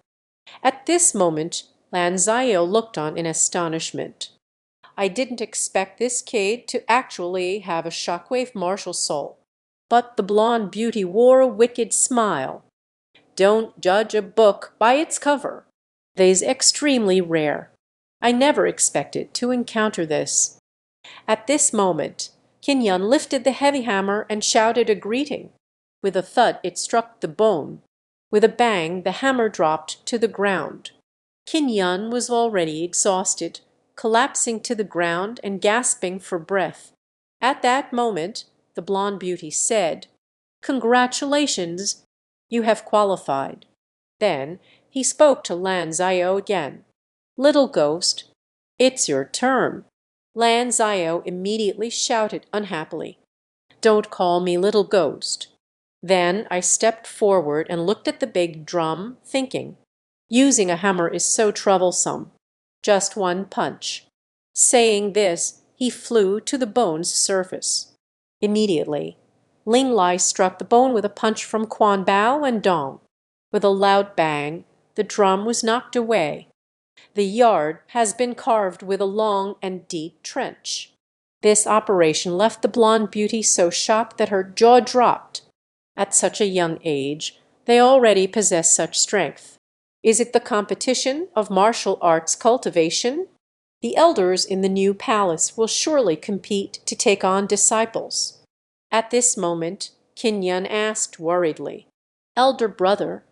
At this moment, Lan Zio looked on in astonishment. "I didn't expect this kid to actually have a shockwave martial soul." But the blonde beauty wore a wicked smile. "Don't judge a book by its cover. They's extremely rare. I never expected to encounter this." At this moment, Qin Yun lifted the heavy hammer and shouted a greeting. With a thud it struck the bone. With a bang the hammer dropped to the ground. Qin Yun was already exhausted, collapsing to the ground and gasping for breath. At that moment the blonde beauty said, "Congratulations, you have qualified." Then he spoke to Lan Zio again. "Little ghost, it's your turn." Lan Zio immediately shouted unhappily, "Don't call me little ghost." Then I stepped forward and looked at the big drum, thinking, using a hammer is so troublesome. Just one punch. Saying this, he flew to the bone's surface. Immediately, Ling Lai struck the bone with a punch from Quan Bao and Dong. With a loud bang, the drum was knocked away. The yard has been carved with a long and deep trench. This operation left the blonde beauty so shocked that her jaw dropped. At such a young age, they already possess such strength. Is it the competition of martial arts cultivation? The elders in the new palace will surely compete to take on disciples. At this moment, Kinyan asked worriedly, "Elder brother,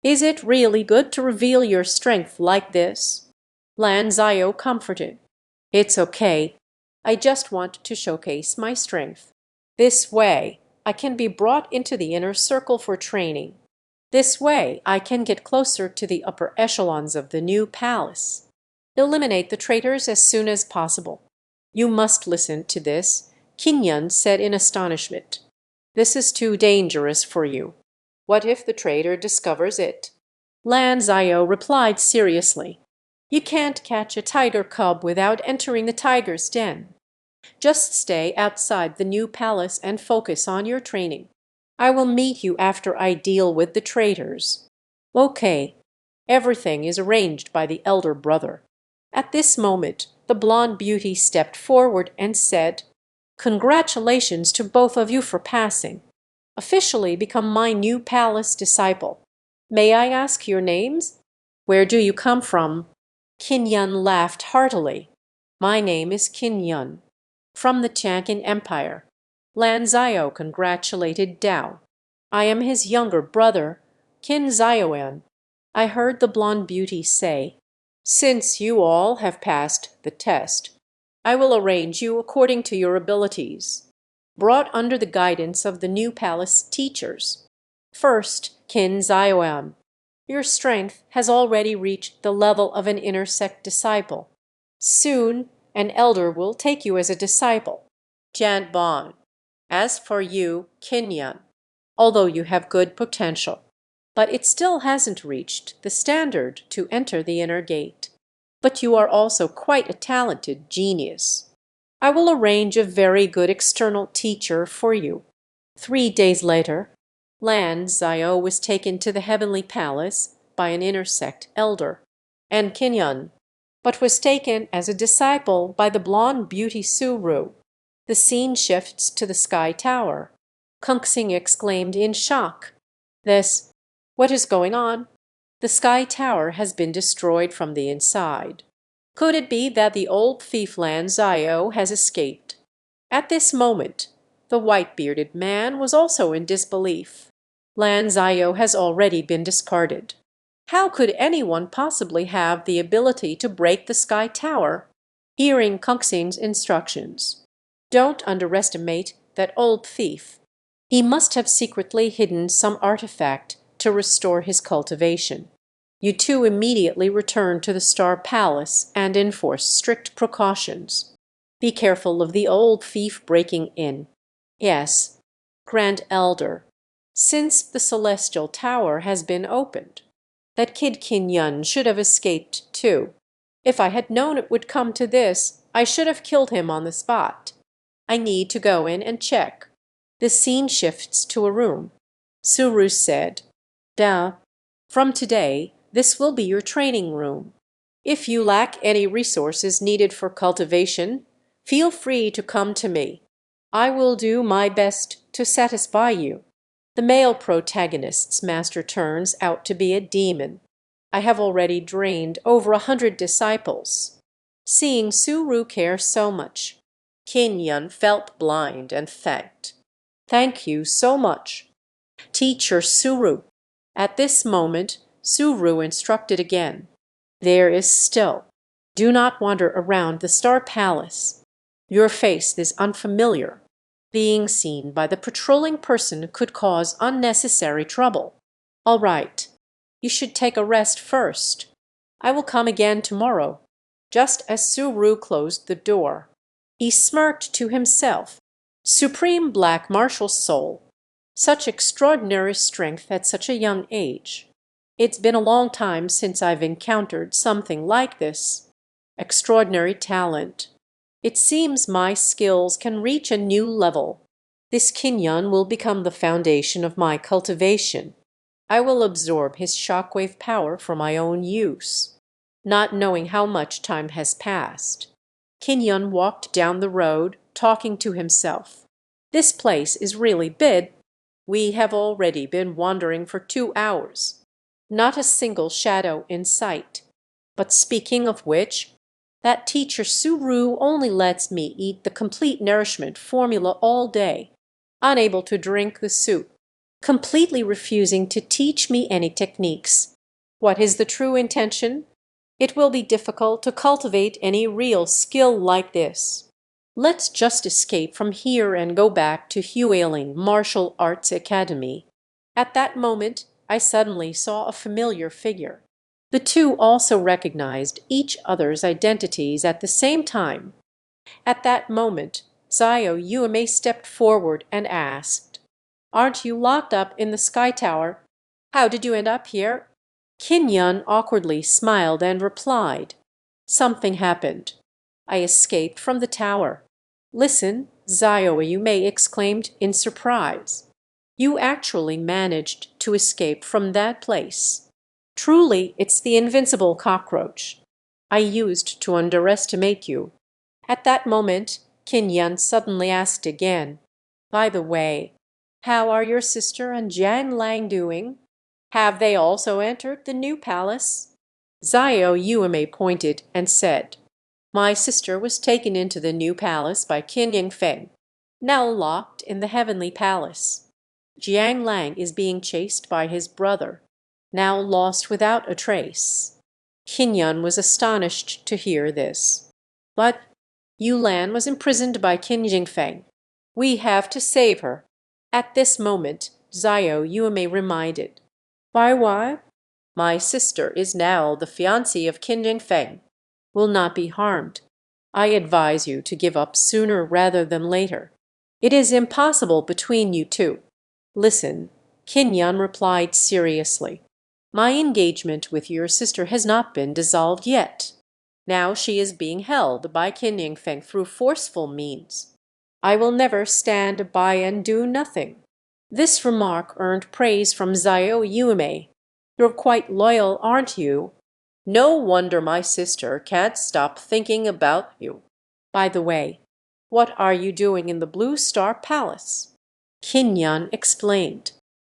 is it really good to reveal your strength like this?" Lan Zio comforted. "It's okay. I just want to showcase my strength. This way, I can be brought into the inner circle for training. This way, I can get closer to the upper echelons of the new palace. Eliminate the traitors as soon as possible." "You must listen to this," Kinyan said in astonishment. "This is too dangerous for you. What if the traitor discovers it?" Lan Zio replied seriously, "You can't catch a tiger cub without entering the tiger's den. Just stay outside the new palace and focus on your training. I will meet you after I deal with the traitors." "Okay." Everything is arranged by the elder brother. At this moment, the blonde beauty stepped forward and said, "Congratulations to both of you for passing. Officially become my new palace disciple. May I ask your names? Where do you come from?" Kinyan laughed heartily. "My name is Kinyan, from the Chankin Empire." Lan Zio congratulated Dao. "I am his younger brother, Kin Zioan." I heard the blonde beauty say, "Since you all have passed the test, I will arrange you according to your abilities, brought under the guidance of the new palace teachers. First, Kin Zioan, your strength has already reached the level of an inner sect disciple. Soon, an elder will take you as a disciple, Jant Bon. As for you, Kinyan, although you have good potential, but it still hasn't reached the standard to enter the inner gate. But you are also quite a talented genius. I will arrange a very good external teacher for you." 3 days later, Lan Zio was taken to the heavenly palace by an inner sect elder, and Kinyan, but was taken as a disciple by the blonde beauty Suru. The scene shifts to the Sky Tower. Kungsing exclaimed in shock, "What is going on?" "The Sky Tower has been destroyed from the inside. Could it be that the old thief Lan Zio has escaped?" At this moment, the white-bearded man was also in disbelief. "Lan Zio has already been discarded. How could anyone possibly have the ability to break the Sky Tower?" Hearing Kungsing's instructions, "Don't underestimate that old thief. He must have secretly hidden some artifact to restore his cultivation. You two immediately return to the Star Palace and enforce strict precautions. Be careful of the old thief breaking in. Yes, Grand Elder, since the Celestial Tower has been opened, that kid Kinyan should have escaped too. If I had known it would come to this, I should have killed him on the spot. I need to go in and check." The scene shifts to a room. Suru said, "Da, from today, this will be your training room. If you lack any resources needed for cultivation, feel free to come to me. I will do my best to satisfy you." The male protagonist's master turns out to be a demon. I have already drained over 100 disciples. Seeing Suru care so much, Kinyan felt blind and thanked. "Thank you so much, Teacher Suru." At this moment, Suru instructed again, "There is still. Do not wander around the Star Palace. Your face is unfamiliar. Being seen by the patrolling person could cause unnecessary trouble. All right. You should take a rest first. I will come again tomorrow." Just as Suru closed the door, he smirked to himself. Supreme black martial soul. Such extraordinary strength at such a young age. It's been a long time since I've encountered something like this. Extraordinary talent. It seems my skills can reach a new level. This Kinyan will become the foundation of my cultivation. I will absorb his shockwave power for my own use." Not knowing how much time has passed, Kinyan walked down the road talking to himself. This place is really big. We have already been wandering for 2 hours. Not a single shadow in sight. But speaking of which, that teacher Suru only lets me eat the complete nourishment formula all day, unable to drink the soup, completely refusing to teach me any techniques. What is the true intention? It will be difficult to cultivate any real skill like this. Let's just escape from here and go back to Huailing Martial Arts Academy. At that moment, I suddenly saw a familiar figure. The two also recognized each other's identities at the same time. At that moment, Zio Yuame stepped forward and asked, "Aren't you locked up in the Sky Tower? How did you end up here?" Qin Yun awkwardly smiled and replied, "Something happened. I escaped from the tower." "Listen," Zio Yume exclaimed in surprise. "You actually managed to escape from that place. Truly, it's the invincible cockroach. I used to underestimate you." At that moment, Qin Yan suddenly asked again, "By the way, how are your sister and Jiang Lang doing? Have they also entered the new palace?" Zio Yuame pointed and said, "My sister was taken into the new palace by Qin Yingfeng, now locked in the heavenly palace. Jiang Lang is being chased by his brother, now lost without a trace." Qin Yun was astonished to hear this. "But Yulan was imprisoned by Qin Yingfeng. We have to save her." At this moment, Zio Yuame reminded, "Why? My sister is now the fiancée of Qin Yingfeng. Will not be harmed. I advise you to give up sooner rather than later. It is impossible between you two." "Listen," Qin Yan replied seriously. "My engagement with your sister has not been dissolved yet. Now she is being held by Qin Yingfeng through forceful means. I will never stand by and do nothing." This remark earned praise from Zio Yume. "You're quite loyal, aren't you? No wonder my sister can't stop thinking about you. By the way, what are you doing in the Blue Star Palace?" Qin Yan explained,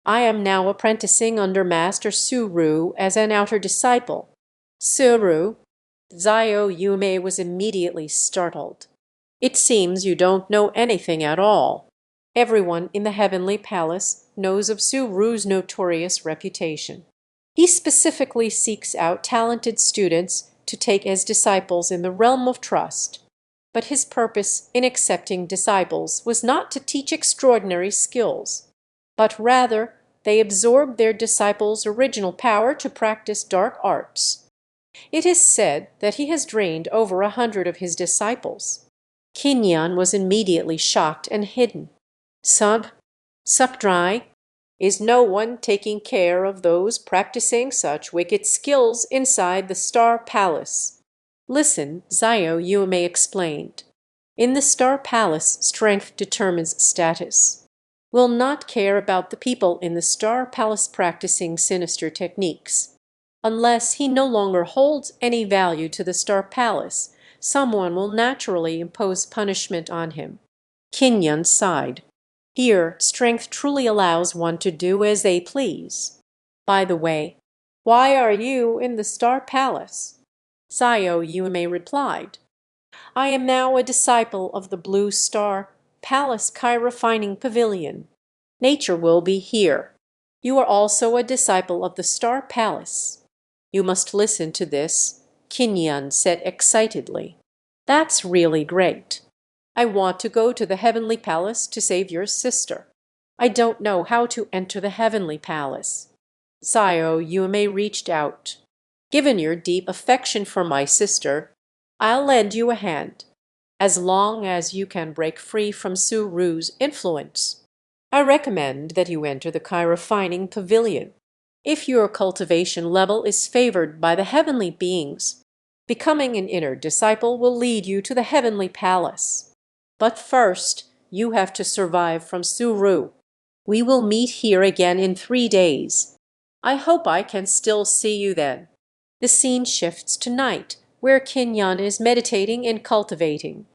"I am now apprenticing under Master Suru as an outer disciple." "Suru?" Zio Yume was immediately startled. "It seems you don't know anything at all. Everyone in the heavenly palace knows of Suru's notorious reputation. He specifically seeks out talented students to take as disciples in the realm of trust. But his purpose in accepting disciples was not to teach extraordinary skills, but rather they absorb their disciples' original power to practice dark arts. It is said that he has drained over 100 of his disciples." Qin Yan was immediately shocked and hidden. Suck dry. Is no one taking care of those practicing such wicked skills inside the Star Palace?" "Listen," Zio Yume explained. "In the Star Palace, strength determines status. We'll not care about the people in the Star Palace practicing sinister techniques. Unless he no longer holds any value to the Star Palace, someone will naturally impose punishment on him." Qin Yun sighed. "Here, strength truly allows one to do as they please. By the way, why are you in the Star Palace?" Zio Yume replied, "I am now a disciple of the Blue Star Palace Refining Pavilion. Nature will be here. You are also a disciple of the Star Palace." "You must listen to this," Qin Yan said excitedly. "That's really great. I want to go to the Heavenly Palace to save your sister. I don't know how to enter the Heavenly Palace." Zio Yume reached out. "Given your deep affection for my sister, I'll lend you a hand, as long as you can break free from Suru's influence. I recommend that you enter the Refining Pavilion. If your cultivation level is favored by the heavenly beings, becoming an inner disciple will lead you to the Heavenly Palace. But first, you have to survive from Suru. We will meet here again in 3 days. I hope I can still see you then." The scene shifts to night, where Qin Yan is meditating and cultivating.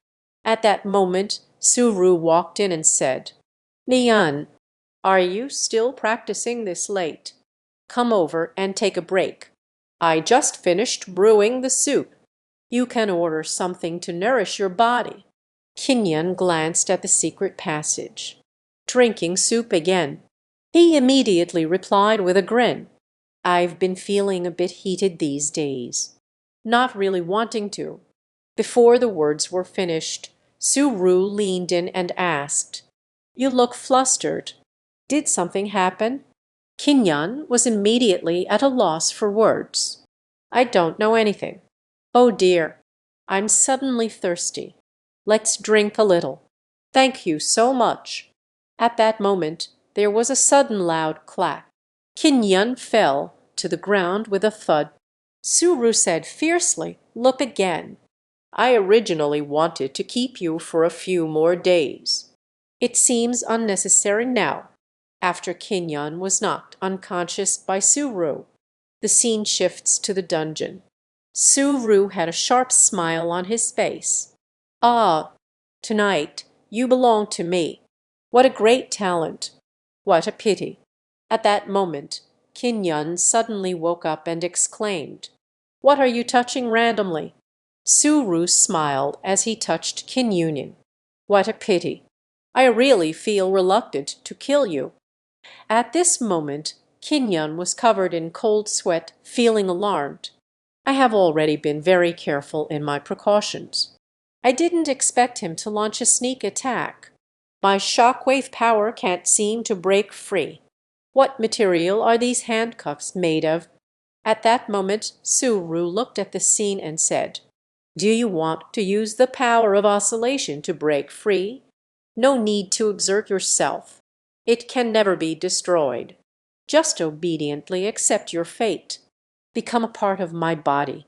At that moment, Suru walked in and said, "Nian, are you still practicing this late? Come over and take a break. I just finished brewing the soup. You can order something to nourish your body." Kinyan glanced at the secret passage. "Drinking soup again." He immediately replied with a grin, "I've been feeling a bit heated these days. Not really wanting to." Before the words were finished, Suru leaned in and asked, "You look flustered. Did something happen?" Kinyan was immediately at a loss for words. "I don't know anything. Oh dear, I'm suddenly thirsty. Let's drink a little. Thank you so much." At that moment there was a sudden loud clap. Kinyan fell to the ground with a thud. Suru said fiercely, "Look again. I originally wanted to keep you for a few more days. It seems unnecessary now," after Kinyan was knocked unconscious by Suru. The scene shifts to the dungeon. Suru had a sharp smile on his face. "Ah, tonight you belong to me. What a great talent! What a pity!" At that moment, Kinyan suddenly woke up and exclaimed, "What are you touching randomly?" Suru smiled as he touched Kinyunin. "What a pity! I really feel reluctant to kill you." At this moment, Kinyan was covered in cold sweat, feeling alarmed. "I have already been very careful in my precautions. I didn't expect him to launch a sneak attack. My shockwave power can't seem to break free. What material are these handcuffs made of?" At that moment, Suru looked at the scene and said, "Do you want to use the power of oscillation to break free? No need to exert yourself. It can never be destroyed. Just obediently accept your fate. Become a part of my body."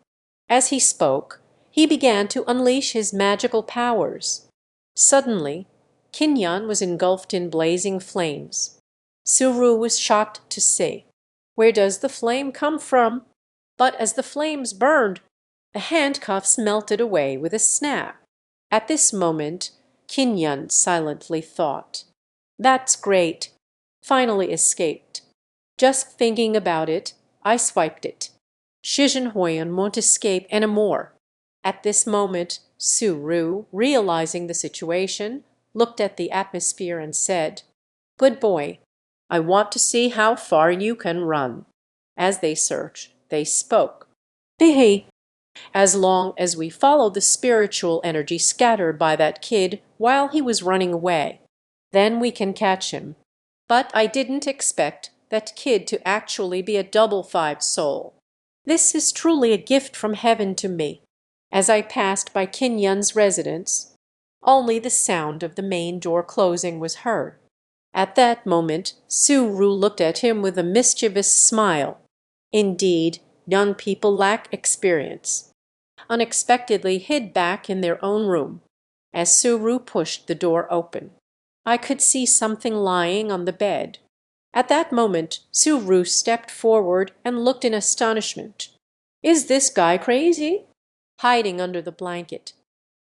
As he spoke, he began to unleash his magical powers. Suddenly, Kinyan was engulfed in blazing flames. Suru was shocked to see. Where does the flame come from? But as the flames burned, the handcuffs melted away with a snap. At this moment, Kinyan silently thought, "That's great. Finally escaped. Just thinking about it, I swiped it. Shizhen Huyan won't escape any more." At this moment, Suru, realizing the situation, looked at the atmosphere and said, "Good boy, I want to see how far you can run." As they searched, they spoke. "Bihi, as long as we follow the spiritual energy scattered by that kid while he was running away, then we can catch him. But I didn't expect that kid to actually be a double-five soul. This is truly a gift from heaven to me." As I passed by Kinyan's residence, only the sound of the main door closing was heard. At that moment, Suru looked at him with a mischievous smile. Indeed, young people lack experience. Unexpectedly hid back in their own room. As Suru pushed the door open, I could see something lying on the bed. At that moment, Suru stepped forward and looked in astonishment. "Is this guy crazy?" Hiding under the blanket.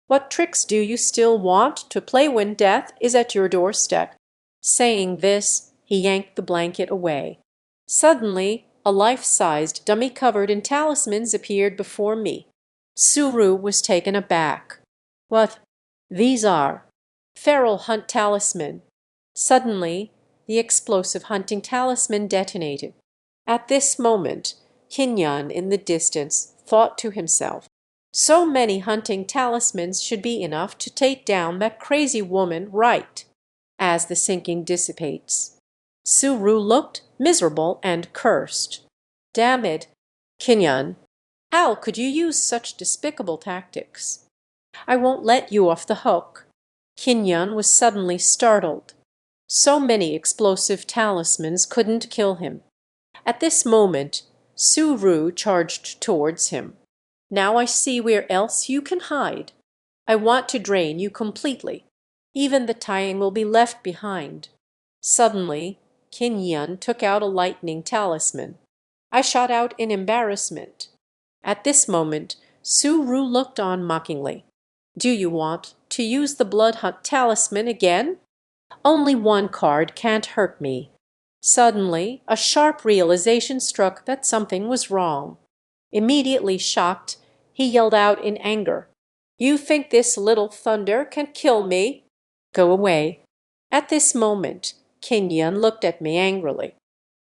"What tricks do you still want to play when death is at your doorstep?" Saying this, he yanked the blanket away. Suddenly, a life-sized dummy covered in talismans appeared before me. Suru was taken aback. "What? These are feral hunt talisman." Suddenly, the explosive hunting talisman detonated. At this moment, Kinyan in the distance thought to himself, "So many hunting talismans should be enough to take down that crazy woman right." As the sinking dissipates, Suru looked miserable and cursed. "Damn it, Kinyan, how could you use such despicable tactics? I won't let you off the hook." Kinyan was suddenly startled. So many explosive talismans couldn't kill him. At this moment, Suru charged towards him. "Now I see where else you can hide. I want to drain you completely. Even the tying will be left behind." Suddenly, Kinyan took out a lightning talisman. I shot out in embarrassment. At this moment, Suru looked on mockingly. "Do you want to use the blood hunt talisman again? Only one card can't hurt me. Suddenly, a sharp realization struck that something was wrong. Immediately shocked, he yelled out in anger, "You think this little thunder can kill me? Go away." At this moment, Kinyan looked at me angrily.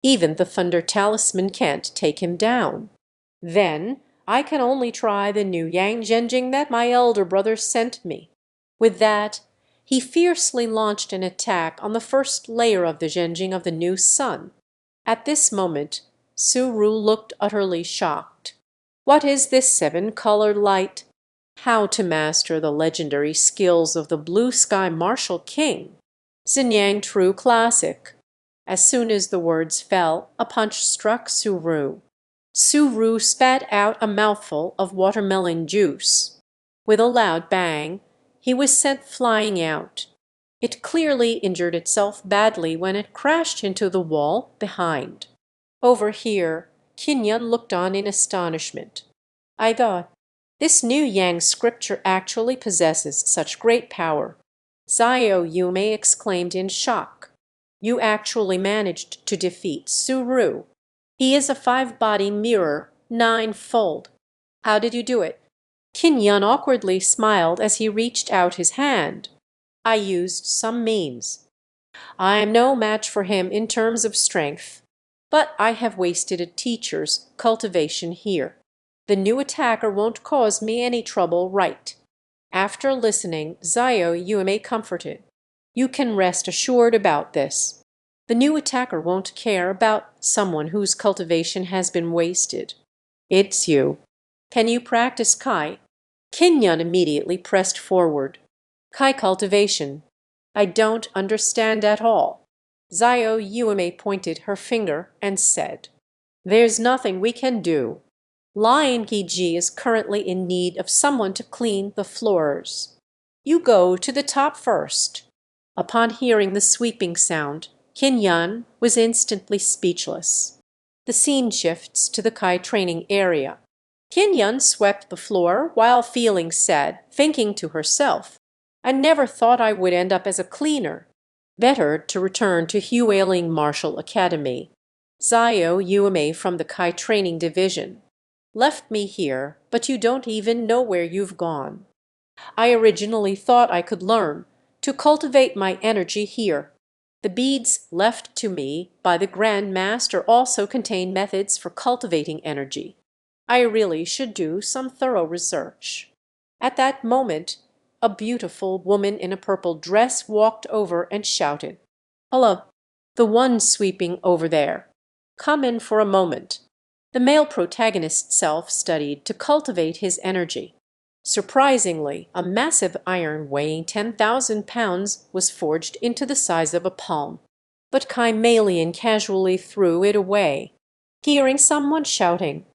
"Even the thunder talisman can't take him down. Then I can only try the new Yang Zhenjing that my elder brother sent me." With that, he fiercely launched an attack on the first layer of the Zhenjing of the new sun. At this moment, Su-Ru looked utterly shocked. What is this seven-colored light? How to master the legendary skills of the Blue Sky Martial King? Xinjiang True Classic. As soon as the words fell, a punch struck Su-Ru. Su-Ru spat out a mouthful of watermelon juice. With a loud bang, he was sent flying out. It clearly injured itself badly when it crashed into the wall behind. Over here, Kinyan looked on in astonishment. I thought, this new Yang scripture actually possesses such great power. Zio Yume exclaimed in shock. You actually managed to defeat Su-Ru. He is a five-body mirror, ninefold. How did you do it? Kinyan awkwardly smiled as he reached out his hand. I used some means. I am no match for him in terms of strength, but I have wasted a teacher's cultivation here. The new attacker won't cause me any trouble, right? After listening, Zio Yume comforted. You can rest assured about this. The new attacker won't care about someone whose cultivation has been wasted. It's you. Can you practice Kai? Kinyan immediately pressed forward. Kai cultivation. I don't understand at all. Zio Yume pointed her finger and said, There's nothing we can do. Lion Ji is currently in need of someone to clean the floors. You go to the top first. Upon hearing the sweeping sound, Kinyan was instantly speechless. The scene shifts to the Kai training area. Kinyan swept the floor while feeling sad, thinking to herself, I never thought I would end up as a cleaner. Better to return to Huailing Martial Academy. Zio Yume from the Kai training division. Left me here, but you don't even know where you've gone. I originally thought I could learn to cultivate my energy here. The beads left to me by the Grand Master also contain methods for cultivating energy. I really should do some thorough research. At that moment, a beautiful woman in a purple dress walked over and shouted, Hello, the one sweeping over there. Come in for a moment. The male protagonist self-studied to cultivate his energy. Surprisingly, a massive iron weighing 10,000 pounds was forged into the size of a palm. But Kymalion casually threw it away. Hearing someone shouting,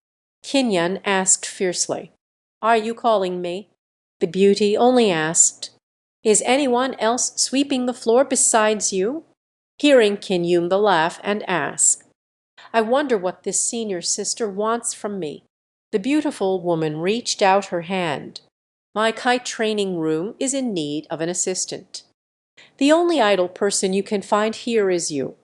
Kinyan asked fiercely, Are you calling me? The beauty only asked, Is anyone else sweeping the floor besides you? Hearing Kinyum the laugh and ask, I wonder what this senior sister wants from me. The beautiful woman reached out her hand. My kite training room is in need of an assistant. The only idle person you can find here is you.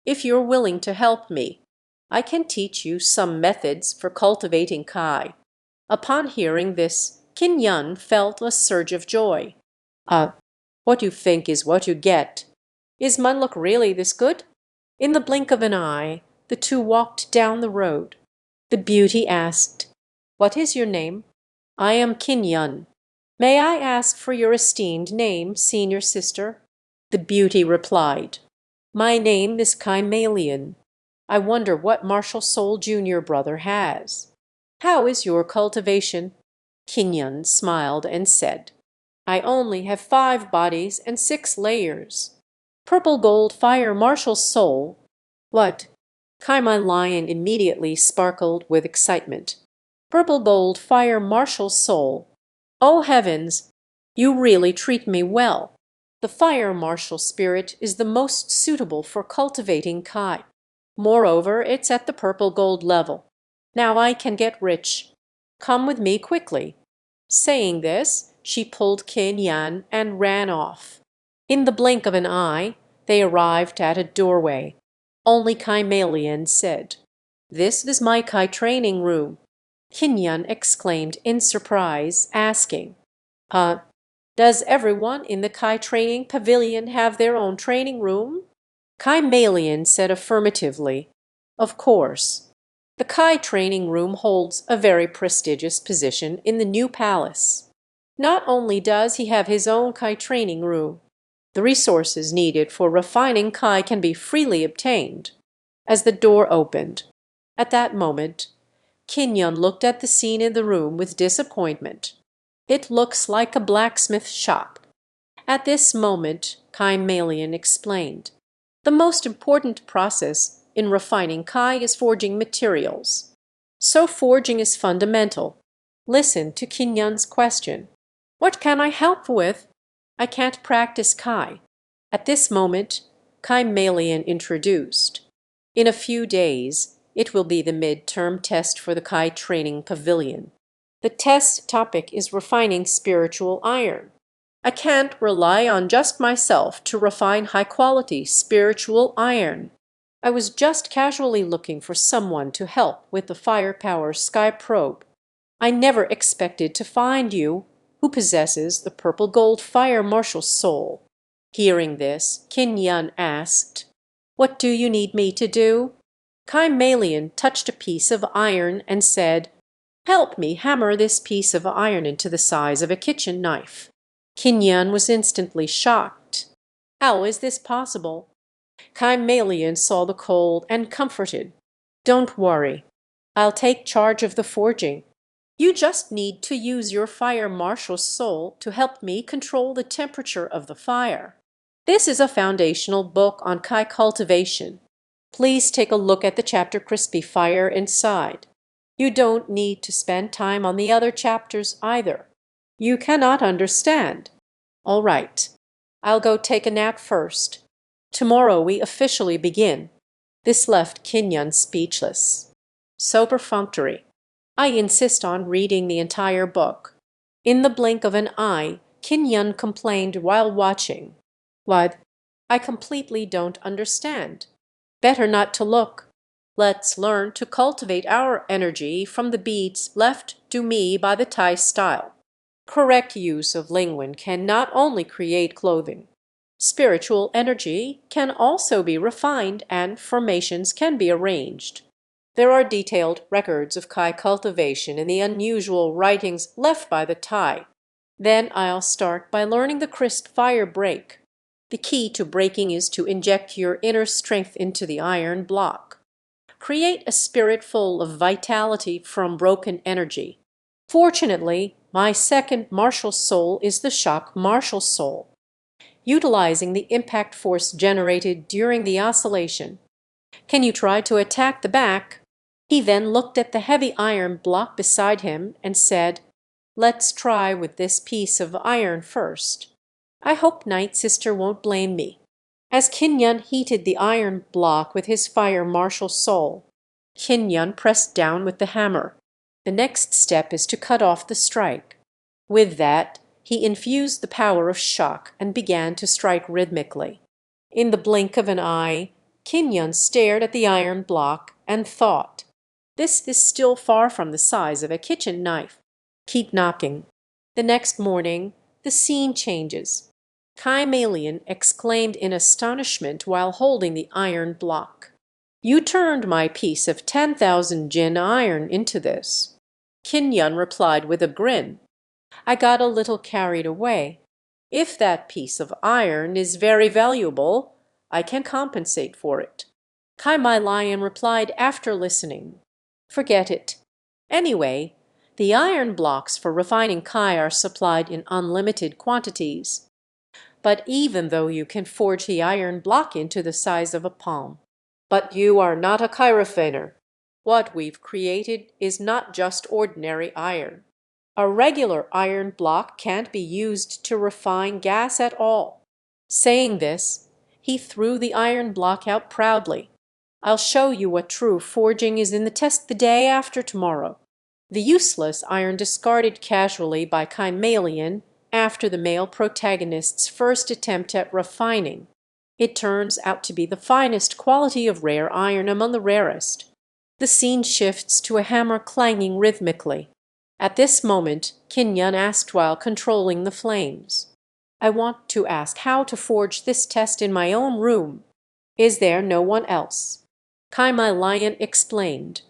If you're willing to help me, I can teach you some methods for cultivating Kai. Upon hearing this, Kinyan felt a surge of joy. What you think is what you get. Is my look really this good? In the blink of an eye, the two walked down the road. The beauty asked, What is your name? I am Kinyan. May I ask for your esteemed name, senior sister? The beauty replied, My name is Kymalion. I wonder what martial soul junior brother has. How is your cultivation? Kinyan smiled and said, I only have 5 bodies and 6 layers. Purple gold fire martial soul. What? Kymalion immediately sparkled with excitement. Purple gold fire martial soul. Oh heavens! You really treat me well. The fire martial spirit is the most suitable for cultivating Kai. Moreover, it's at the purple gold level. Now I can get rich. Come with me quickly. Saying this, she pulled Kin Yan and ran off. In the blink of an eye, they arrived at a doorway. Only Kymalian said, "This is my Kai training room." Kin Yan exclaimed in surprise, asking, "Uh, does everyone in the Kai training pavilion have their own training room?" Kymalian said affirmatively, "Of course." The Kai training room holds a very prestigious position in the new palace. Not only does he have his own Kai training room, the resources needed for refining Kai can be freely obtained. As the door opened, at that moment, Kinyon looked at the scene in the room with disappointment. "It looks like a blacksmith shop." At this moment, Kymalian explained, "The most important process in refining Kai is forging materials. So forging is fundamental. Listen to Kinyon's question. What can I help with? I can't practice Kai." At this moment, Kymalian introduced, "In a few days, it will be the mid-term test for the Kai Training Pavilion. The test topic is refining spiritual iron. I can't rely on just myself to refine high-quality spiritual iron. I was just casually looking for someone to help with the firepower sky probe. I never expected to find you, who possesses the purple gold fire marshal soul." Hearing this, Kin Yan asked, "What do you need me to do?" Kymalian touched a piece of iron and said, "Help me hammer this piece of iron into the size of a kitchen knife." Kinyan was instantly shocked. "How is this possible?" Kymalian saw the cold and comforted. "Don't worry. I'll take charge of the forging. You just need to use your fire marshal soul to help me control the temperature of the fire. This is a foundational book on Kai cultivation. Please take a look at the chapter Crispy Fire inside. You don't need to spend time on the other chapters either. You cannot understand. All right. I'll go take a nap first. Tomorrow we officially begin." This left Kinyan speechless. So perfunctory. I insist on reading the entire book. In the blink of an eye, Kinyan complained while watching. "What? I completely don't understand. Better not to look. Let's learn to cultivate our energy from the beads left to me by the Thai style. Correct use of linguin can not only create clothing. Spiritual energy can also be refined and formations can be arranged. There are detailed records of Kai cultivation in the unusual writings left by the Thai. Then I'll start by learning the crisp fire break. The key to breaking is to inject your inner strength into the iron block. Create a spirit full of vitality from broken energy. Fortunately, my second martial soul is the shock martial soul. Utilizing the impact force generated during the oscillation. Can you try to attack the back?" He then looked at the heavy iron block beside him and said, "Let's try with this piece of iron first. I hope Night Sister won't blame me." As Kinyan heated the iron block with his fire martial soul, Kinyan pressed down with the hammer. The next step is to cut off the strike. With that, he infused the power of shock and began to strike rhythmically. In the blink of an eye, Kinyan stared at the iron block and thought, "This is still far from the size of a kitchen knife. Keep knocking." The next morning, the scene changes. Kymalian exclaimed in astonishment while holding the iron block, "You turned my piece of 10,000 jin iron into this." Kinyan replied with a grin, "I got a little carried away. If that piece of iron is very valuable, I can compensate for it." Kymalian replied after listening, "Forget it. Anyway, the iron blocks for refining Kai are supplied in unlimited quantities. But even though you can forge the iron block into the size of a palm, but you are not a Kai refiner. What we've created is not just ordinary iron. A regular iron block can't be used to refine gas at all." Saying this, he threw the iron block out proudly. "I'll show you what true forging is in the test the day after tomorrow." The useless iron discarded casually by Kymalion after the male protagonist's first attempt at refining. It turns out to be the finest quality of rare iron among the rarest. The scene shifts to a hammer clanging rhythmically. At this moment, Kinyan asked while controlling the flames, "I want to ask how to forge this test in my own room. Is there no one else?" Kymalion explained.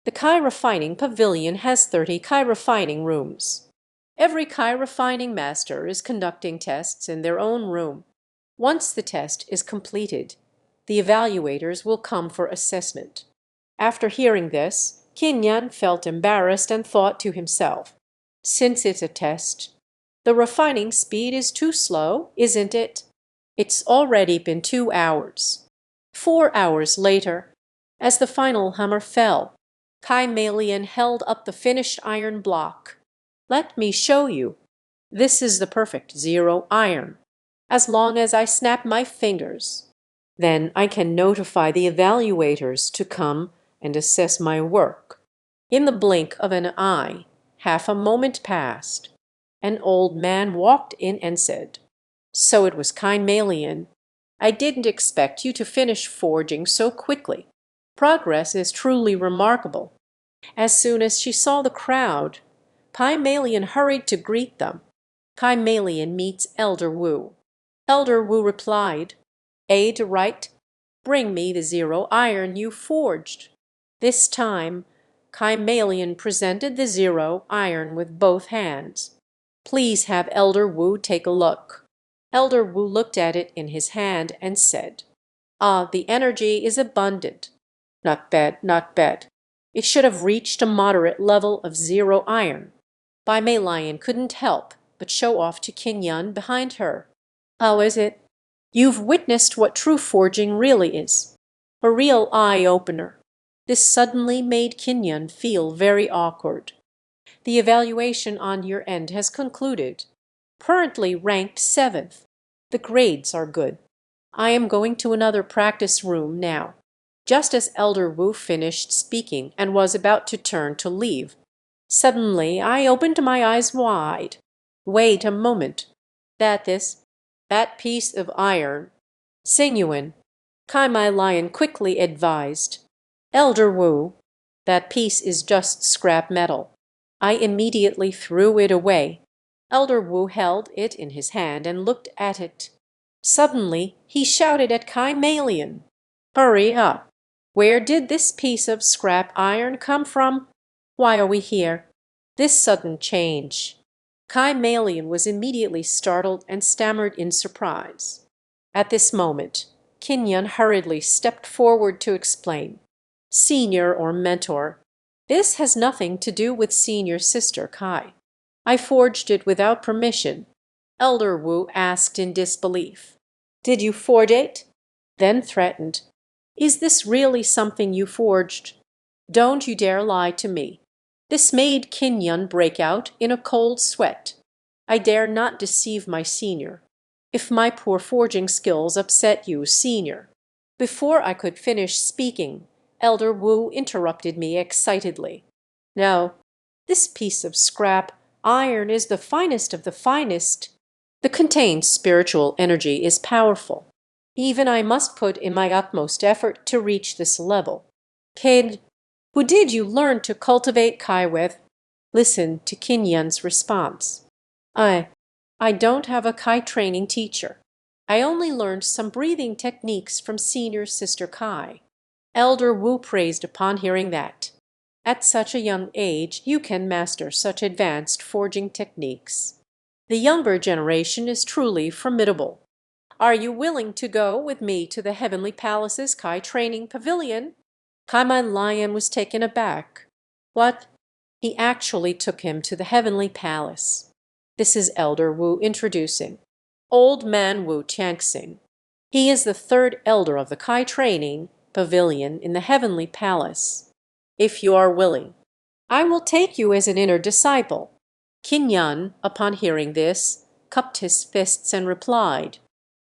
The Kai refining pavilion has 30 Kai refining rooms. Every Kai refining master is conducting tests in their own room. Once the test is completed, the evaluators will come for assessment. After hearing this, Kinyan felt embarrassed and thought to himself, "Since it's a test, the refining speed is too slow, isn't it? It's already been 2 hours." 4 hours later, as the final hammer fell, Kymalion held up the finished iron block. "Let me show you. This is the perfect zero iron. As long as I snap my fingers, then I can notify the evaluators to come and assess my work." In the blink of an eye, half a moment passed. An old man walked in and said, "So it was Kymalion. I didn't expect you to finish forging so quickly. Progress is truly remarkable." As soon as she saw the crowd, Kymalion hurried to greet them. Kymalion meets Elder Wu. Elder Wu replied, "Aide right, bring me the zero iron you forged." This time, Kymalion presented the zero iron with both hands. "Please have Elder Wu take a look." Elder Wu looked at it in his hand and said, "Ah, the energy is abundant. Not bad, not bad. It should have reached a moderate level of zero iron." Kymalion couldn't help but show off to Kinyan behind her. "How is it? You've witnessed what true forging really is. A real eye-opener." This suddenly made Kinyan feel very awkward. "The evaluation on your end has concluded. Currently ranked 7th. The grades are good. I am going to another practice room now." Just as Elder Wu finished speaking and was about to turn to leave, suddenly I opened my eyes wide. "Wait a moment. That piece of iron, Sinuan," Kymalion quickly advised. "Elder Wu, that piece is just scrap metal." I immediately threw it away. Elder Wu held it in his hand and looked at it. Suddenly he shouted at Kymalion, "Hurry up! Where did this piece of scrap iron come from? Why are we here? This sudden change." Kymalion was immediately startled and stammered in surprise. At this moment, Kinyan hurriedly stepped forward to explain. "Senior or mentor, this has nothing to do with senior sister Kai. I forged it without permission." Elder Wu asked in disbelief, "Did you forge it?" Then threatened, "Is this really something you forged? Don't you dare lie to me." This made Kinyan break out in a cold sweat. "I dare not deceive my senior. If my poor forging skills upset you, senior—" Before I could finish speaking, Elder Wu interrupted me excitedly. "No, this piece of scrap iron is the finest of the finest. The contained spiritual energy is powerful. Even I must put in my utmost effort to reach this level. Kid, who did you learn to cultivate Kai with?" Listen to Kinyan's response. I don't have a Kai training teacher. I only learned some breathing techniques from senior sister Kai." Elder Wu praised upon hearing that. "At such a young age you can master such advanced forging techniques. The younger generation is truly formidable. Are you willing to go with me to the Heavenly Palace's Kai training pavilion?" Kymalion was taken aback. "What?" He actually took him to the Heavenly Palace. This is Elder Wu introducing. Old Man Wu Tianxing. He is the third elder of the Kai training pavilion in the Heavenly Palace. "If you are willing, I will take you as an inner disciple." Kinyan, upon hearing this, cupped his fists and replied,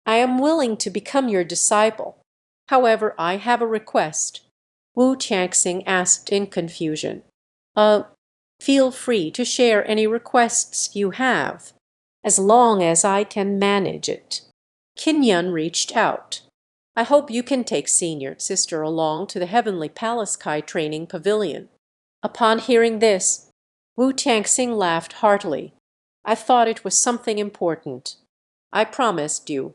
"I am willing to become your disciple. However, I have a request." Wu Tianxing asked in confusion, Feel free to share any requests you have, as long as I can manage it." Kinyan reached out. "I hope you can take senior sister along to the Heavenly Palace Kai training pavilion." Upon hearing this, Wu Tianxing laughed heartily. "I thought it was something important. I promised you.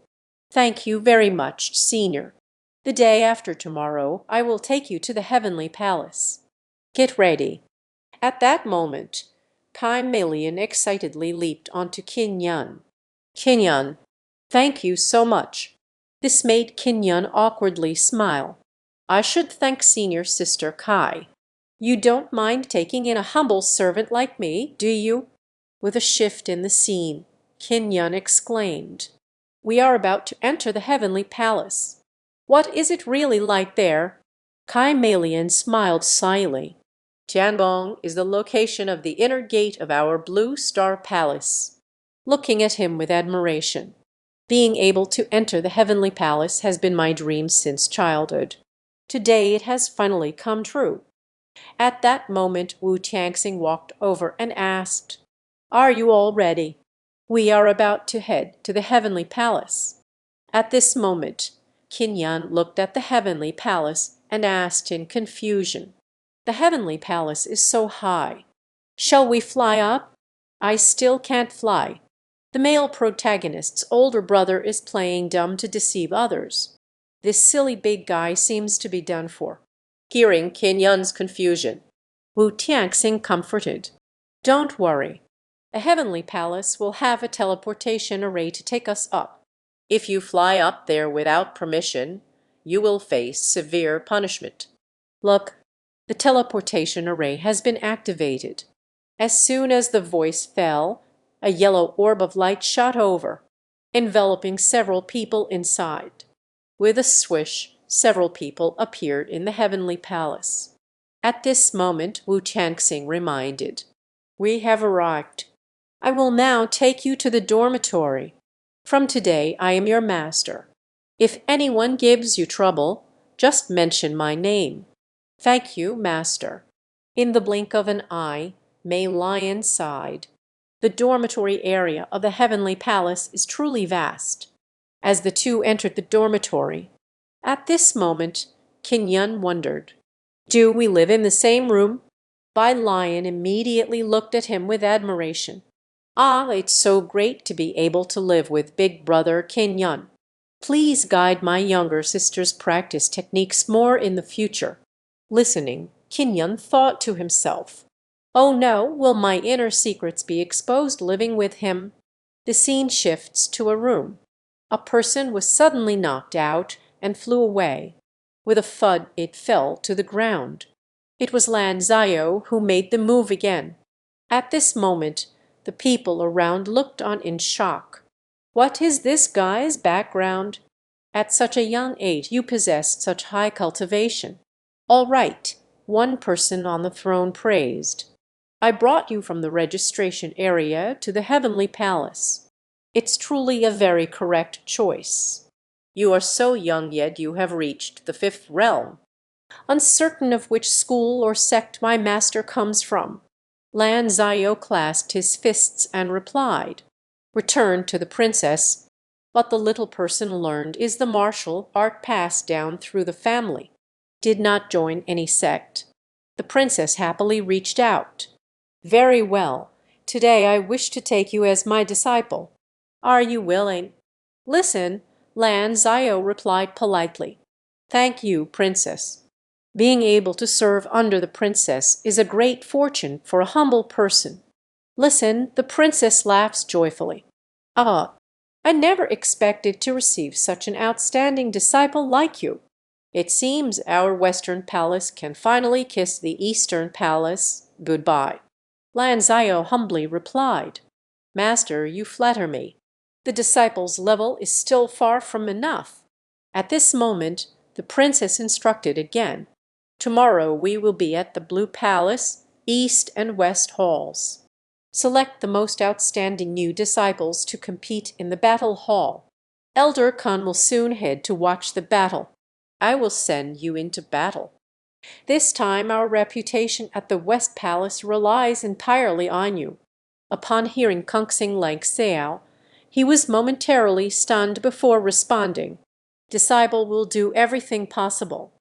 Thank you very much, senior. The day after tomorrow I will take you to the Heavenly Palace. Get ready." At that moment, Kai Melian excitedly leaped onto Qin Yan. "Qin Yan, thank you so much." This made Qin Yan awkwardly smile. "I should thank senior sister Kai. You don't mind taking in a humble servant like me, do you?" With a shift in the scene, Qin Yan exclaimed, "We are about to enter the Heavenly Palace. What is it really like there?" Kai Melian smiled slyly. "Tianbong is the location of the inner gate of our Blue Star Palace," looking at him with admiration. "Being able to enter the Heavenly Palace has been my dream since childhood. Today it has finally come true." At that moment Wu Tianxing walked over and asked, "Are you all ready? We are about to head to the Heavenly Palace." At this moment Qin Yan looked at the Heavenly Palace and asked in confusion, "The Heavenly Palace is so high. Shall we fly up?" "I still can't fly. The male protagonist's older brother is playing dumb to deceive others. This silly big guy seems to be done for." Hearing Qin Yan's confusion, Wu Tianxing comforted, "Don't worry. The Heavenly Palace will have a teleportation array to take us up. If you fly up there without permission, you will face severe punishment. Look, the teleportation array has been activated." As soon as the voice fell, a yellow orb of light shot over, enveloping several people inside. With a swish, several people appeared in the Heavenly Palace. At this moment Wu Tianxing reminded, "We have arrived. I will now take you to the dormitory. From today I am your master. If anyone gives you trouble, just mention my name." "Thank you, master." In the blink of an eye, Mei Lion sighed. The dormitory area of the Heavenly Palace is truly vast. As the two entered the dormitory, at this moment Qin Yan wondered, "Do we live in the same room?" Bai Lion immediately looked at him with admiration. "Ah, it's so great to be able to live with big brother Qin Yan. Please guide my younger sister's practice techniques more in the future." Listening, Qin Yan thought to himself, "Oh no, will my inner secrets be exposed living with him?" The scene shifts to a room. A person was suddenly knocked out and flew away. With a thud it fell to the ground. It was Lan Zio who made the move again. At this moment the people around looked on in shock. "What is this guy's background? At such a young age you possessed such high cultivation." "All right," one person on the throne praised. "I brought you from the registration area to the Heavenly Palace. It's truly a very correct choice. You are so young yet you have reached the fifth realm." Uncertain of which school or sect my master comes from, Lan Zio clasped his fists and replied, "Return to the princess. What the little person learned is the martial art passed down through the family. Did not join any sect." The princess happily reached out. "Very well. Today I wish to take you as my disciple. Are you willing?" "Listen," Lan Zio replied politely. "Thank you, princess. Being able to serve under the princess is a great fortune for a humble person." "Listen," the princess laughs joyfully. "Ah, I never expected to receive such an outstanding disciple like you. It seems our Western Palace can finally kiss the Eastern Palace goodbye." Lan Zio humbly replied, "Master, you flatter me. The disciple's level is still far from enough." At this moment the princess instructed again, "Tomorrow we will be at the Blue Palace, East and West Halls. Select the most outstanding new disciples to compete in the battle hall. Elder Kun will soon head to watch the battle. I will send you into battle." This time our reputation at the West Palace relies entirely on you." Upon hearing Kung Sing Leng Seao, he was momentarily stunned before responding, "Disciple will do everything possible.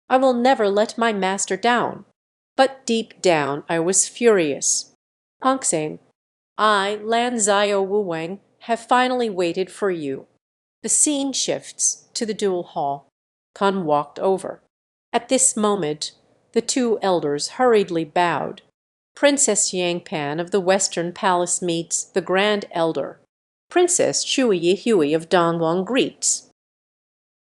I will never let my master down." But deep down I was furious. "Kung Sing, I, Lan Zio Wu Wang, have finally waited for you." The scene shifts to the duel hall. Kun walked over. At this moment the two elders hurriedly bowed. Princess Yangpan of the Western Palace meets the Grand Elder. Princess Shui Hui of Dongwang greets.